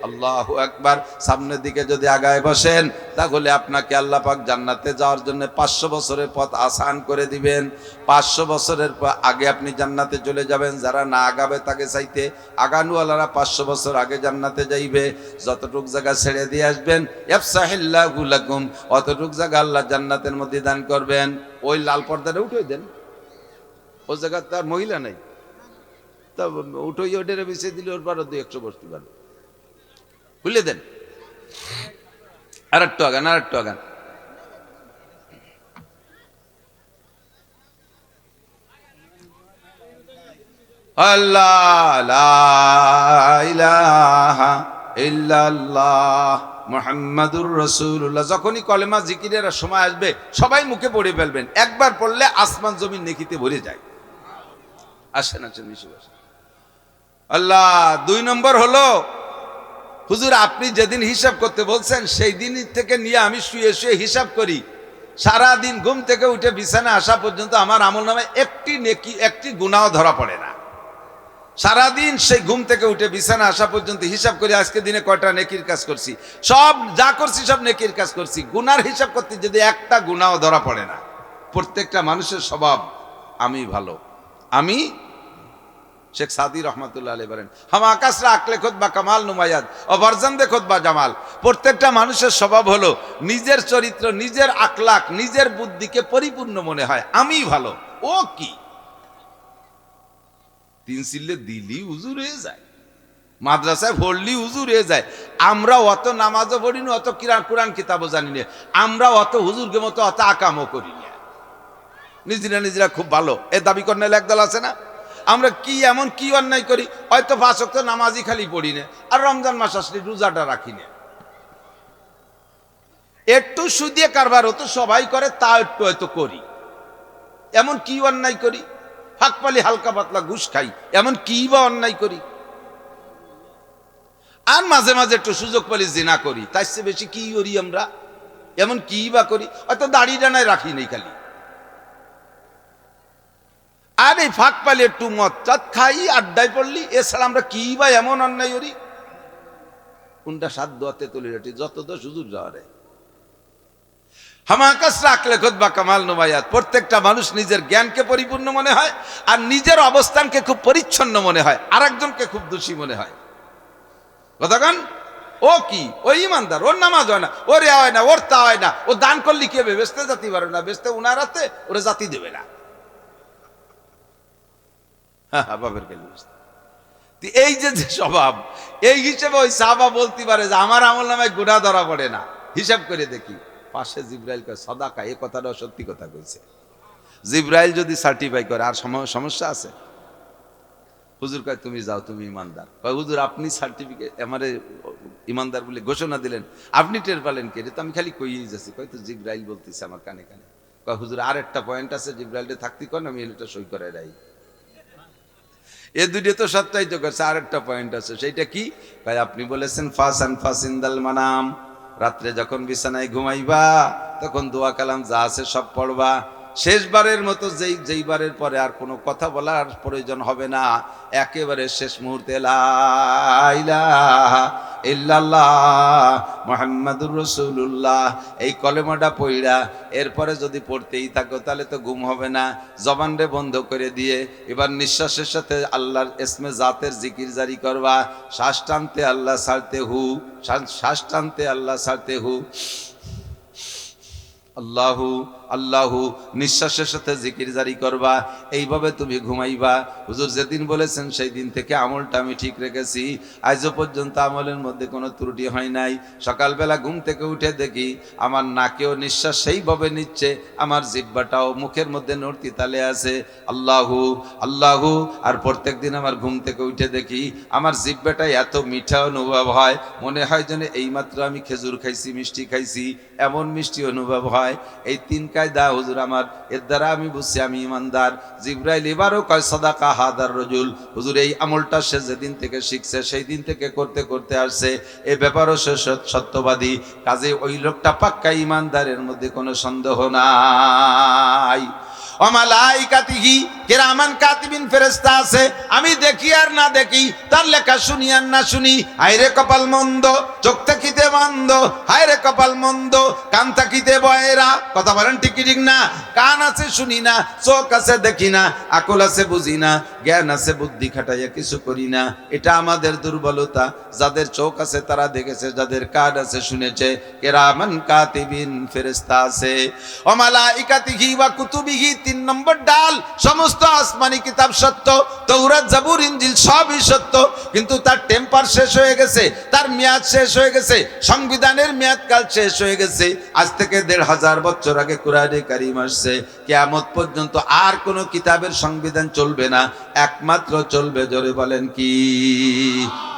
আল্লাহু আকবার। সামনের দিকে যদি আগায় বসেন তাহলে আপনাকে আল্লাহ পাক জান্নাতে যাওয়ার জন্য 500 বছরের পথ আসান করে দিবেন। 500 বছরের আগে আপনি জান্নাতে চলে যাবেন। যারা না আগাবে তাকে চাইতে আগানুওয়ালারা 500 বছর আগে জান্নাতে যাইবে। যতটুক জায়গা ছেড়ে দিয়ে আসবেন, ইয়াফসাহিল্লাহু লাকুম, অতটুক জায়গা আল্লাহ জান্নাতের মধ্যে দান করবেন। ওই লাল পর্দাটা উঠে দেন, ওই জায়গা তার মহিলা নাই, তা উঠোই ওটারে বেছে দিলে ওর পারো 200 বসতে পারবে, খুলে দেন। আর একটু আগান, আর একটু আগান। আল্লাহ লা ইলাহা ইল্লাল্লাহ মুহাম্মাদুর রাসূলুল্লাহ। যখনই কলেমা জিকিরের সময় আসবে সবাই মুখে পড়ে ফেলবেন, একবার পড়লে আসমান জমিন নেকিতে ভরে যায়। আসেন আসেন মিশু আসেন। আল্লাহ 2 নম্বর হলো, হুজুর আপনি যেদিন হিসাব করতে বলছেন সেই দিন থেকে নিয়ে আমি শুয়ে শুয়ে হিসাব করি, সারা দিন ঘুম থেকে উঠে বিছানা আসা পর্যন্ত আমার আমলনামায় একটি নেকি একটি গুনাহ ধরা পড়ে না। সারাদিন সেই ঘুম থেকে উঠে বিছানা আসা পর্যন্ত হিসাব করি আজকে দিনে কয়টা নেকির কাজ করছি, সব যা করছি সব নেকির কাজ করছি। গুনার হিসাব করতে যদি একটা গুনাহ ধরা পড়ে না। প্রত্যেকটা মানুষের স্বভাব আমি ভালো, আমি। শেখ সাদি রহমাতুল্লাহ আলাইহি বলেন, হাম আকাশরা আকলে খুদ বা কামাল নুমায়াদ ও বরজন্দে খুদ বা জামাল। প্রত্যেকটা মানুষের স্বভাব হলো নিজের চরিত্র, নিজের আখলাক, নিজের বুদ্ধিকে পরিপূর্ণ মনে হয়, আমি ভালো। ও কি 3 সিল্লে দিলি হুজুর হয়ে যায়, মাদ্রাসায় পড়লি হুজুর হয়ে যায়। আমরা অত নামাজও পড়ি না, অত কোরআন কিতাবও জানি না, আমরা অত হুজুরকে মতো অত আকামও করি না, নিজেরা খুব ভালো এ দাবি করলে একদল আছে না। আমরা কি এমন কি অন্যায় করি, হয়তো 5 ওয়াক্ত নামাজই খালি পড়ি না, আর রমজান মাস আসলে রোজাটা রাখি না। একটু সুদিয়ে কারবার হতো সবাই করে, তা একটু হয়তো করি। এমন কি অন্যায় করি, হাক পালি হালকা পাতলা ঘুষ খাই, এমন কি বা অন্যায় করি। আর মাঝে মাঝে একটু সুযোগ পালি জিনা করি, তাই চেয়ে বেশি কি করি আমরা, এমন কি বা করি। হয়তো দাড়ি ডানায় রাখি নেই খালি, আর এই ফাঁক পালি একটু মদ চাঁদ খাই, আড্ডায় পড়লি, এছাড়া আমরা কি বা এমন অন্যায় করি। কোনটা সাধ্য হাতে তুলে রাখি, যত তো সুযোগ যাওয়ারে হামাকাশ রাখলে খোদ বা কামাল নুমায়াত। প্রত্যেকটা মানুষ নিজের জ্ঞানকে পরিপূর্ণ মনে হয়, আর নিজের অবস্থানকে খুব পরিচ্ছন্ন মনে হয়, আর একজনকে খুব দোষী মনে হয়। কথাগান ও কি, ও ইমানদার, ওর নামাজ হয় না, ওর এ হয় না, ওর তা হয় না, ও দান করলি কি হবে, বেচতে জাতি পারবে না, বেচতে উনার হাতে, ওরা জাতি দেবে না। বাবের গেল এই যে স্বভাব, এই হিসেবে ওই সাহাবা বলতে পারে যে আমার আমল নামায় গুনাহ ধরা পড়ে না। হিসাব করে দেখি, পাশে জিব্রাইল কয় সাদাকা, এই কথাটাও সত্যি কথা কইছে। জিব্রাইল যদি সার্টিফাই করে আর সমস্যা আছে? হুজুর কয় তুমি যাও, তুমি ইমানদার। কয় হুজুর আপনি সার্টিফিকেট আমারে ইমানদার বলে ঘোষণা দিলেন, আপনি টের পেলেন কে? তো আমি খালি কইয়েই যাচ্ছি। কয় তো জিব্রাইল বলতেছে আমার কানে কানে। কয় হুজুর আর একটা পয়েন্ট আছে, জিব্রাইলটা থাকতে কন, আমি এটা সই করে রাই। এ দুটো তো সত্যায়িত করছে, আর একটা পয়েন্ট আছে, সেইটা কি? ভাই আপনি বলেছেন ফাসান ফাসিন্দাল মানাম, রাত্রে যখন বিছানায় ঘুমাইবা তখন দোয়া কালাম যা আছে সব পড়বা। শেষবারের মতো যেইবারের পরে আর কোনো কথা বলার প্রয়োজন হবে না, একেবারে শেষ মুহূর্তে লা ইলাহা ইল্লাল্লাহ মুহাম্মাদুর রাসূলুল্লাহ এই কলেমাটা পড়া এরপরে যদি পড়তেই থাকো তাহলে তো ঘুম হবে না। জবানরে বন্ধ করে দিয়ে এবার নিঃশ্বাসের সাথে আল্লাহর ইসমে জাতের জিকির জারি করবা। শ্বাস টানতে আল্লাহ ছাড়তে হু, শ্বাস টানতে আল্লাহ ছাড়তে হু, আল্লাহু আল্লাহু, নিঃশ্বাসের সাথে জিকির জারি করবা। এইভাবে তুমি ঘুমাইবা। হুজুর যেদিন বলেছেন সেই দিন থেকে আমলটা আমি ঠিক রেখেছি, আজও পর্যন্ত আমলের মধ্যে কোনো ত্রুটি হয় নাই। সকালবেলা ঘুম থেকে উঠে দেখি আমার নাকেও নিঃশ্বাস সেইভাবে নিচ্ছে, আমার জিহ্বাটাও মুখের মধ্যে নড়তি তালে আছে, আল্লাহু আল্লাহু। আর প্রত্যেক দিন আমার ঘুম থেকে উঠে দেখি আমার জিহ্বাটা এত মিঠা অনুভব হয়, মনে হয় যেন এইমাত্র আমি খেজুর খাইছি, মিষ্টি খাইছি, এমন মিষ্টি অনুভব হয়। এই 3 কায়দা হুজুর আমার, এর দ্বারা আমি বুঝছি আমি ইমানদার। জিব্রাইল এবারও কয় সাদাকা হাদার রাজুল, হুজুর এই আমলটা সে যেদিন থেকে শিখছে সেই দিন থেকে করতে করতে আসছে, এই ব্যাপারও সে সত্যবাদী। কাজে ওই লোকটা পাক্কা ইমানদারের মধ্যে কোনো সন্দেহ নাই। ওয়া মালাইকাতিহি কিরামান কাতিবিন, ফেরেশতা আছে, আমি দেখি আর না দেখি, তার লেখা শুনি আর না শুনি। হায়রে কপাল মন্দ, চোখ থাকিতে বন্ধ, হায়রে কপাল মন্দ, কান থাকিতে বয়রা। কথা বলেন ঠিক কি ঠিক না? কান আছে শুনি না, চোখ আছে দেখি না, আকল আছে বুঝি না, জ্ঞান আছে বুদ্ধি খাটাইয়া কিছু করি না। এটা আমাদের দুর্বলতা। যাদের চোখ আছে তারা দেখেছে, যাদের কান আছে শুনেছে। কিরামান কাতিবিন, ফেরেশতা আছে। ওয়া মালাইকাতিহি ওয়া কুতুবিহি, তিন নম্বর ডাল, সমস্ত আসমানি কিতাব সত্য, তৌরাত জাবুর ইনজিল সবই সত্য, কিন্তু তার টেম্পার শেষ হয়ে গেছে, তার মেয়াদ শেষ হয়ে গেছে, সংবিধানের মেয়াদকাল শেষ হয়ে গেছে। আজ থেকে ১৫০০ বছর আগে কোরআনে কারিম আসছে, কিয়ামত পর্যন্ত আর কোনো কিতাবের সংবিধান চলবে না, একমাত্র চলবে, জোরে বলেন কি?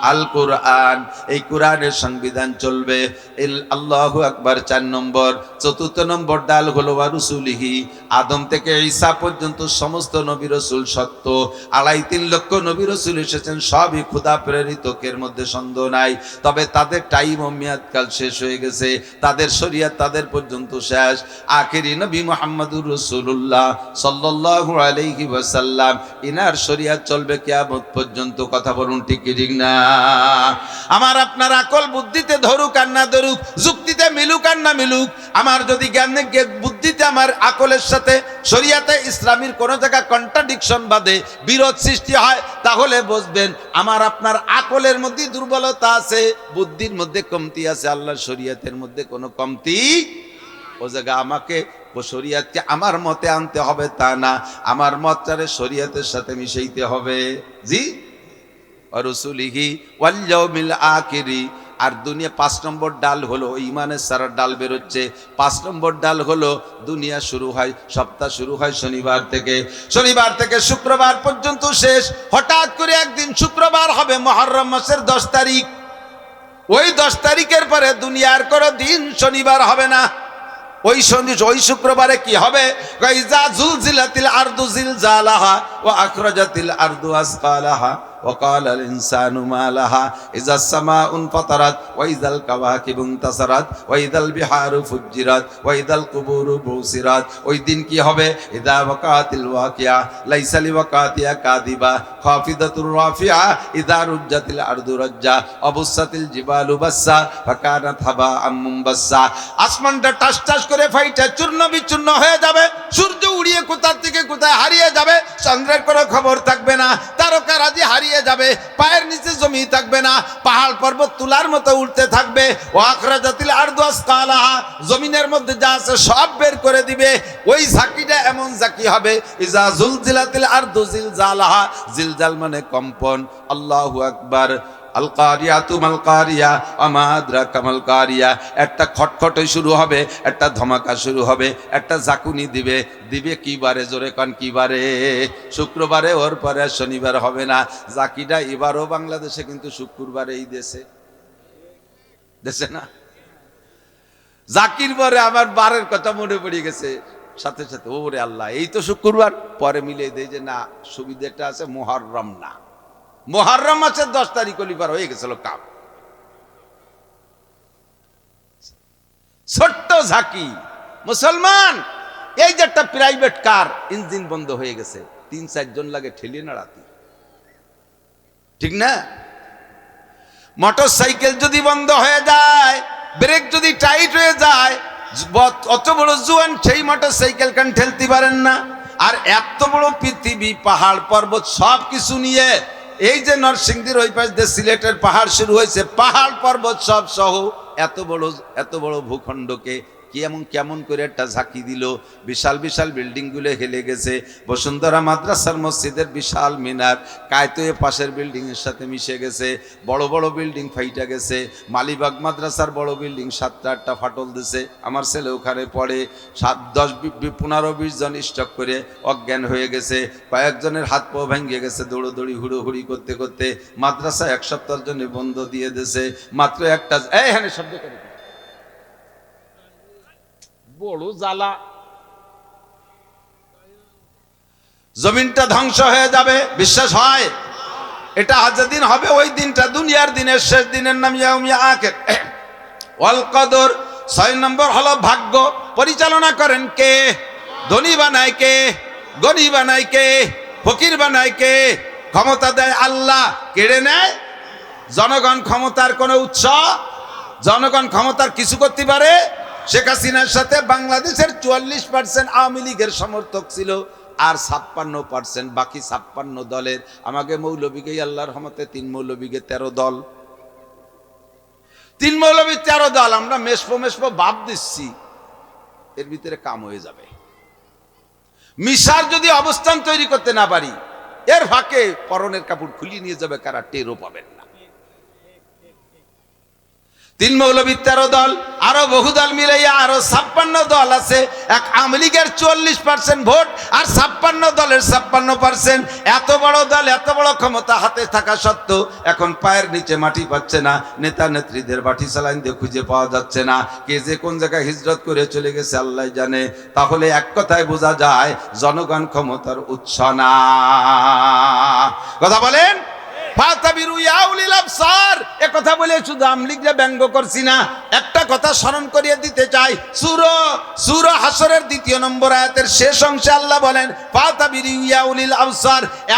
আল কোরআন। এই কোরআনের সংবিধান চলবে। আল্লাহু আকবার ৪ নম্বর। ৪র্থ নম্বর ডাল হলো ওয়া রুসুলিহি, আদম থেকে ঈসা পর্যন্ত সমস্ত নবী রাসূল সত্য। ৩.৫ লক্ষ নবী রাসূল এসেছেন, সবই খোদা প্রেরিত, এর মধ্যে সন্দেহ নাই। তবে তাদের টাইম ও মেয়াদকাল শেষ হয়ে গেছে, তাদের শরীয়ত তাদের পর্যন্ত শেষ। আখেরি নবী মুহাম্মদুর রাসূলুল্লাহ সাল্লাল্লাহু আলাইহি ওয়াসাল্লাম, ইনার শরীয়ত চলবে কিয়ামত পর্যন্ত। কথা বলুন ঠিক কি ঠিক না? আমার আপনার আকল বুদ্ধিতে ধরুক আর না ধরুক, যুক্তিতে মিলুক আর না মিলুক, আমার যদি জ্ঞানে বুদ্ধিতে আমার আকলের সাথে শরীয়তে ইসলামীর কোন জায়গা কন্ট্রাডিকশন বাদে বিরোধ সৃষ্টি হয়, তাহলে বুঝবেন আমার আপনার আকলের মধ্যে দুর্বলতা আছে, বুদ্ধির মধ্যে কমতি আছে, আল্লাহর শরীয়তের মধ্যে কোনো কমতি। ও জায়গা আমাকে ও শরীয়তকে আমার মতে আনতে হবে তা না, আমার মতটারে শরীয়তের সাথে মিশাইতে হবে। জি, রসুলিহি ওয়াল ইয়াউমিল আখিরি। আর দুনিয়া ৫ নম্বর ডাল হলো ইমানের সারা ডাল বেরোচ্ছে। ৫ নম্বর ডাল হলো দুনিয়া শুরু হয়, সপ্তাহ শুরু হয় শনিবার থেকে, শনিবার থেকে শুক্রবার পর্যন্ত শেষ। হঠাৎ করে একদিন শুক্রবার হবে, মুহররম মাসের ১০ তারিখ। ওই ১০ তারিখের পরে দুনিয়ার কোনো দিন শনিবার হবে না। ওই শুক্রবারে কি হবে? ইজা জুলজিলাতিল আরদু জিলজালাহা ওয়া আখরাজাতিল আরদু আসকালাহা ওয়া ক্বালাল ইনসানু মা লাহা ইজা সামাউ ফাতারাত ওয়া ইজাল কাওয়াকিবু ইনতাসারাত ওয়া ইজাল বিহারু ফুজ্জিরাত ওয়া ইজাল কুবুরু বুসিরাত। ওই দিন কি হবে? ইজা ওয়াকাতিল ওয়াকিয়া লাইসা লিওয়াকাতিহা কাযিবা খাফিদাতুর রাফিআ ইজা রুজ্জাতিল আরদু রাজ্জা অবুসাতিল জিবালু বাসসা ফাকানাত হাবাআম মুনবাসসা। আসমানটা টাস টাস করে ফাইটা চূর্ণ বিচূর্ণ হয়ে যাবে, সূর্য উড়িয়ে কোথা থেকে কোথায় হারিয়ে যাবে, চন্দ্রের কোনো খবর থাকবে না, তারকারাজি হারিয়ে যাবে, পায়ের নিচে জমি থাকবে না, পাহাড় পর্বত তুলার মতো উঠতে থাকবে। ওয়া আখরাজাতিল আরদু আসকালাহা, জমিনের মধ্যে যা আছে সব বের করে দিবে। ওই ঝাঁকিটা এমন ঝাঁকি হবে, ইজা জুলজিলাতিল আরদু জিলজালাহা, জিলজাল মানে কম্পন। আল্লাহু আকবার। আল কারিয়াতু মাল কারিয়া ওয়া মা আদরাকা মাল কারিয়া। একটা খটখটে শুরু হবে, একটা ধমাকা শুরু হবে, একটা ঝাঁকুনি দিবে। দিবে কি বারে? জোরে কান কি বারে? শুক্রবারে, ওর পরে শনিবার হবে না। জাকিটা এবারও বাংলাদেশে, কিন্তু শুক্রবারে এই দেশে না। জাকির পরে আমার বারের কথা মনে পড়ে গেছে, সাথে সাথে ওরে আল্লাহ, এই তো শুক্রবার। পরে মিলে দেয় যে না, সুবিধাটা আছে মুহররম না, মুহররম মাসের ১০ তারিখ অলিবার হয়ে গেছিল কাম। ছোট্ট ঝাঁকি। মুসলমান, এই যে একটা প্রাইভেট কার ইঞ্জিন বন্ধ হয়ে গেছে, ৩-৪ জন লাগে ঠেলিয়ে নাড়াতে, ঠিক না? মোটর সাইকেল যদি বন্ধ হয়ে যায়, ব্রেক যদি টাইট হয়ে যায়, অত বড় জুয়ান সেই মোটর সাইকেল কান ঠেলতে পারেন না। আর এত বড় পৃথিবী, পাহাড় পর্বত সব কিছু নিয়ে, এই যে নরসিংদীর ওই পাশ দিয়ে সিলেটের পাহাড় শুরু হয়েছে, পাহাড় পর্বত সব সহ এত বড় ভূখণ্ডকে কেমন করে একটা ঝাঁকি দিল। বিশাল বিশাল বিল্ডিং গুলো হেলে গেছে। বসুন্ধরা মাদ্রাসার মসজিদের বিশাল মিনার কায়তোয়ে পাশের বিল্ডিং এর সাথে মিশে গেছে। বড় বড় বিল্ডিং ফাইটা গেছে। মালিবাগ মাদ্রাসার বড় বিল্ডিং 7-8টা ফাটল দিছে। আমার ছেলে ওখানে পড়ে, 10-15-20 জন স্টক করে অজ্ঞান হয়ে গেছে। কয়েকজনের হাত পা ভেঙে গেছে দৌড়োদৌড়ি হুড়োহুড়ি করতে করতে। মাদ্রাসা 1 সপ্তাহের জন্য বন্ধ দিয়ে দিয়েছে। মাত্র একটা হ্যাঁ শব্দ করে বড় জ্বালা। জমিনটা ধ্বংস হয়ে যাবে, বিশ্বাস হয়? এটা যেদিন হবে ওই দিনটা দুনিয়ার দিনের শেষ দিনের নাম ইয়াউমিয়া আখির ওয়াল কদর। 6 নম্বর হলো ভাগ্য। পরিচালনা করেন কে? ধনী বানায় কে? গরিব বানায় কে? ফকির বানায় কে? ক্ষমতা দেয় আল্লাহ, কেড়ে নেয় জনগণ। ক্ষমতার কোনো উৎস, জনগণ ক্ষমতার কিছু করতে পারে? শেখ হাসিনার সাথে বাংলাদেশের 44% আওয়ামী লীগের সমর্থক ছিল, আর 56% বাকি 56 দলের। আমাকে মৌলবীকে আল্লাহর রহমতে 3 মৌলবীকে 13 দল, 3 মৌলবী 13 দল। আমরা মেশপো ভাব দিচ্ছি, এর ভিতরে কাম হয়ে যাবে। মিশার যদি অবস্থান তৈরি করতে না পারি, এর ফাঁকে পরনের কাপড় খুলিয়ে নিয়ে যাবে কারা, টেরও পাবেন না। তিন মৌলবীর 13 দল, আরো বহু দল মিলাইয়া আরো 56 দল আছে। এক আওয়ামী লীগের 44% ভোট আর 56 দলের 56%। এত বড় দল, এত বড় ক্ষমতা হাতে থাকা সত্ত্বেও এখন পায়ের নিচে মাটি পাচ্ছে না। নেতা নেত্রীদের বাটি চালাইন দিয়ে খুঁজে পাওয়া যাচ্ছে না। কে যে কোন জায়গায় হিজরত করে চলে গেছে আল্লাহ জানে। তাহলে এক কথায় বোঝা যায় জনগণ ক্ষমতার উৎস না। কথা বলেন। কথা বলে শুধু আমলিগরা ব্যঙ্গ করছি না, একটা কথা স্মরণ করিয়ে দিতে চাই। সূরা হাসরের 2 নম্বর আয়াতের শেষ অংশে আল্লাহ বলেন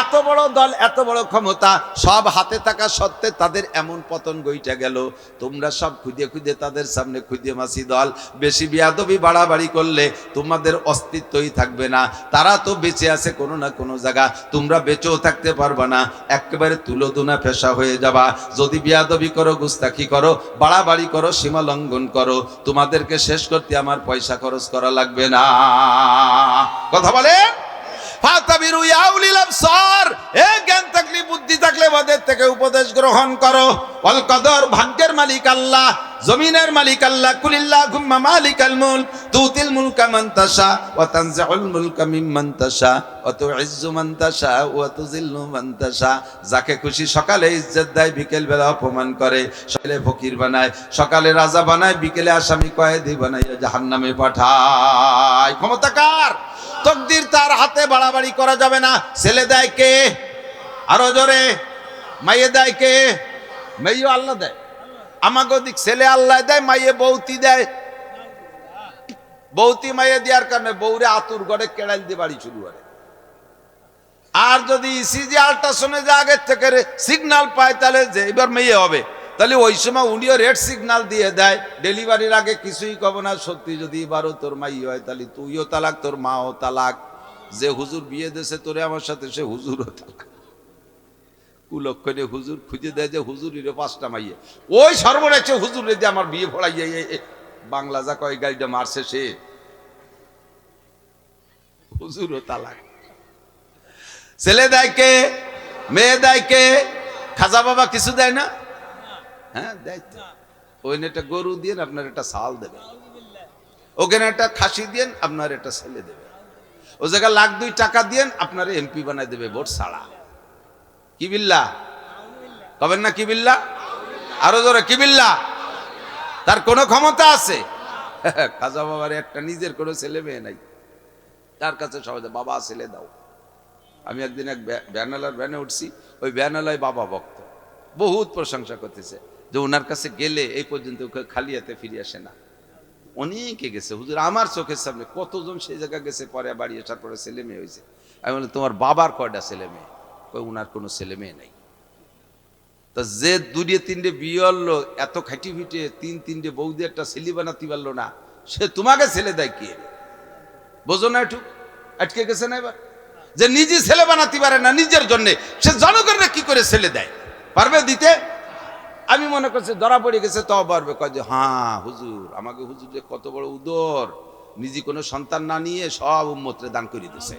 এত বড় দল, এত বড় ক্ষমতা, সব হাতে থাকা সত্ত্বে তাদের এমন পতন গইটা গেল। তোমরা সব খুঁজে খুঁজে তাদের সামনে খুঁজে মাসি দল, বেশি বিয়াদবি বাড়াবাড়ি করলে তোমাদের অস্তিত্বই থাকবে না। তারা তো বেঁচে আছে কোনো না কোনো জায়গা, তোমরা বেঁচেও থাকতে পারবে না, একেবারে তুলোদুনা পেশা হয়ে যাবা। যদি বিয়াদবি করো, গুস্তাখি করো, বাড়াবাড়ি করো, সীমা লঙ্ঘন করো, তোমাদেরকে শেষ করতে আমার পয়সা খরচ করা লাগবে না। কথা বলে জ্ঞান থাকলে, বুদ্ধি থাকলে ওদের থেকে উপদেশ গ্রহণ করো। ওয়াল কদর, ভাগ্যের মালিক আল্লাহ, জমিনের মালিক আল্লাহ। কুলিল্লাহুম্মা মালিকাল মুলক তুতিল মুলকা মান তাশা ওয়া তানজিউল মুলকা মিম্মান তাশা ওয়া তুইজ্জু মান তাশা ওয়া তুযিল্লু মান তাশা। যাকে খুশি সকালে ইজ্জত দেয়, বিকেল বেলা অপমান করে। সকালে ফকির বানায়, সকালে রাজা বানায়, বিকেলে আসামি কয়েদি বানায় জাহান্নামে পাঠায়। ক্ষমতা কার? তকদির তার হাতে, বাড়াবাড়ি করা যাবে না। ছেলে দেয় কে? আরো জোরে। মাইয়ে দেয় কে? মাইও আল্লাহ দেয়। আমাকে দিক ছেলে আল্লাহ দেয়, মাইয়ে বৌতি দেয়। বৌতি মাইয়ে দেওয়ার কারণে বৌরে আতুর ঘরে কেড়াল দিয়ে বাড়ি শুরু করে। আর যদি ইসিজি আল্ট্রাসাউন্ডে যে আগের থেকে সিগন্যাল পায়, তাহলে যে এবার মেয়ে হবে, তাহলে ওই সময় উনিও রেড সিগন্যাল দিয়ে দেয়। ডেলিভারির আগে কিছুই কব না। সত্যি যদি এবারও তোর মাই হয়, তাহলে তুইও তালাক, তোর মাও তালাক। যে হুজুর বিয়ে দেশে তোরে আমার সাথে, সে হুজুরও তালাক। কুলক্ষণে হুজুর খুঁজে দেয় যে হুজুরের 5টা মাইয়ে, ওই সর্বনাশে হুজুরে যে আমার বিয়ে ফড়াইয়ে বাংলা যা কয় গাড়িটা মারছে, সে হুজুরও তালাক। ছেলে দেয় কে? মেয়ে দেয় কে? খাজা বাবা কিছু দেয় না? হ্যাঁ দেয়। ওই একটা গরু দিয়ে আপনার একটা ছাল দেবে, ওখানে একটা খাসি দিয়ে আপনার একটা ছেলে দেবে, ও জায়গায় 1,02,000 টাকা দিয়ে আপনার এমপি বানায় দেবে ভোট ছাড়া। কি বিল্লাহ কবেন না? কি বিল্লাহ? আরো জোরে কি বিল্লাহ? তার কোনো ক্ষমতা আছে? খাজা বাবার একটা নিজের কোনো ছেলে মেয়ে নাই, তার কাছে সবাই বাবা ছেলে দাও। আমি একদিন এক ভ্যানালার ভ্যানে উঠছি, ওই ভ্যানালায় বাবা ভক্ত, বহুত প্রশংসা করতেছে যে ওনার কাছে গেলে এই পর্যন্ত খালি হাতে ফিরে আসে না। অনেকে গেছে হুজুর, আমার চোখের সামনে কতজন সেই জায়গা গেছে, পরে বাড়ি আসার পরে ছেলে মেয়ে হয়েছে। আমি বলি তোমার বাবার কয়টা ছেলে মেয়ে? ওনার কোনো ছেলে মেয়ে নাই। তা যে 2-3 বিয়ে হলো, এত খাটি ফিটে 3-3 বউ দিয়ে একটা ছেলে বানাতে পারলো না, সে তোমাকে ছেলে দেয় কি? বোঝো না? একটু আটকে গেছে না এবার? যে নিজে ছেলে বানাতে পারে না নিজের জন্য, সে জনগণের কি করে ছেলে দেয়? পারবে দিতে? আমি মনে করছি ধরা পড়ে গেছে, তাও পারবে। কয় যে হ্যাঁ হুজুর, আমাকে হুজুর যে কত বড় উদর, নিজে কোনো সন্তান না নিয়ে সব উম্মতরে দান করে দিছে।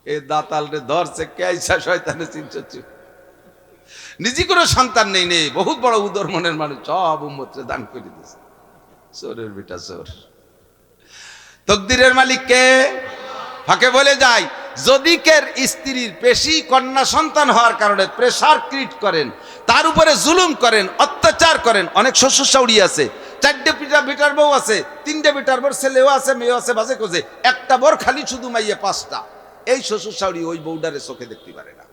এ দাতাল রে ধরছে কেসা শয়তানে চিনছে, নিজে কোনো সন্তান নেই, নেই বহুত বড় উদর মনের মানুষ, সব উম্মতরে দান করে দিছে। চোরের বেটা চোর। তকদিরের মালিক কে? ফাঁকে বলে যায়, যদি কের স্ত্রীর পেশি কন্যা সন্তান হওয়ার কারণে প্রেসার ক্রিয়েট করেন, তার উপরে জুলুম করেন, অত্যাচার করেন। অনেক শ্বশুর শাশুড়ি আছে, 4টে বিটার বউ আছে, 3টে বিটার বউ, ছেলেও আছে, মেয়েও আছে, বাজে কোজে, একটা বর খালি শুধু মাইয়ে 5টা। এই শ্বশুর শাশুড়ি ওই বউডারে চোখে দেখতে পারে না,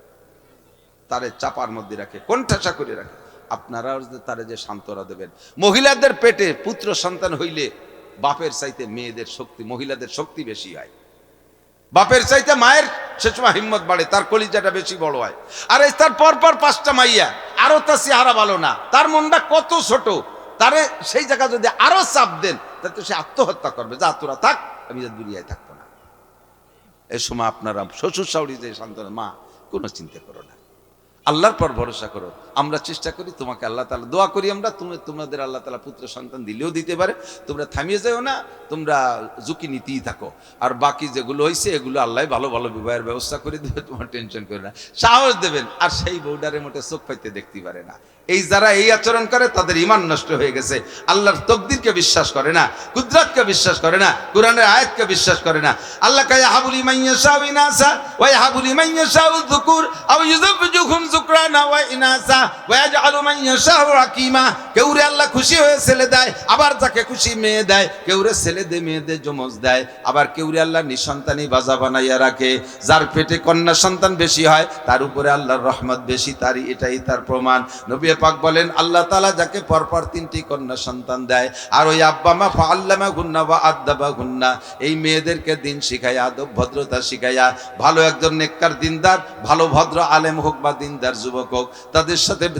তারে চাপার মধ্যে রাখে, কোণঠাসা করে রাখে। আপনারা তারে যে সান্ত্বনা দেবেন। মহিলাদের পেটে পুত্র সন্তান হইলে বাপের চাইতে মেয়েদের শক্তি, মহিলাদের শক্তি বেশি হয়। বাপের চাইতে মায়ের সে সময় হিম্মত বাড়ে, তার কলিজাটা বেশি বড় হয়। আর এই তার পরপর 5টা মাইয়া, আরো তার চেহারা ভালো না, তার মনটা কত ছোট, তারে সেই জায়গা যদি আরো চাপ দেন, তাতে সে আত্মহত্যা করবে। যা তোরা থাক, আমি যে দুনিয়ায় থাকবো না। এই সময় আপনারা শ্বশুর শাশুড়ি যে সান্ত্বনা, মা কোনো চিন্তা করো না, আল্লাহর পর ভরসা করো। আমরা চেষ্টা করি, তোমাকে আল্লাহ তাআলা দোয়া করি আমরা, তোমাদের আল্লাহ তাআলা পুত্র সন্তান দিলেও দিতে পারে, তোমরা থামিয়ে যাও না, তোমরা ঝুঁকি নিতেই থাকো। আর বাকি যেগুলো হয়েছে এগুলো আল্লাহ ভালো ভালো বিবাহের ব্যবস্থা করে দেবে, তোমার টেনশন করে না, সাহস দেবেন। আর সেই বউডারের মোটে চোখ পাইতে দেখতে পারে না। এই যারা এই আচরণ করে তাদের ঈমান নষ্ট হয়ে গেছে। আল্লাহর তকদিরকে বিশ্বাস করে না, কুদরতকে বিশ্বাস করে না, কোরআনের আয়াতকে বিশ্বাস করে না। আল্লাহ কা ইয়াহাবু লিমান ইয়াশাউ ইনাসা ওয়া ইয়াহাবু লিমান ইয়াশাউ যুকুর আও ইউযাব্বিজুহুম যুকরানা ওয়া ইনাসা ওয়া ইয়াজআলু মান ইয়াশাউ আকিমা। কেউরে আল্লাহ খুশি হয়ে ছেলে দেয়, আবার যাকে খুশি মেয়ে দেয়। কেউরে ছেলে দে মেয়ে দে জমজ দেয়, আবার কেউরে আল্লাহ নিঃসন্তানই বাজা বানাইয়া রাখে। যার পেটে কন্যা সন্তান বেশি হয় তার উপরে আল্লাহর রহমত বেশি, তারই এটাই তার প্রমাণ। নবী পাক বলেন আল্লাহ তাআলা যাকে পরপর 3টি কন্যা সন্তান দেয়, আর ওই আব্বা মা ফাআল্লামা গুন্না ওয়া আদাবা গুন্না, এই মেয়েদেরকে দিন শিখায়া, আদব ভদ্রতা শিখায়া, ভালো একজন নেককার দিনদার, ভালো ভদ্র আলেম হোক বা দিনদার যুবক হোক,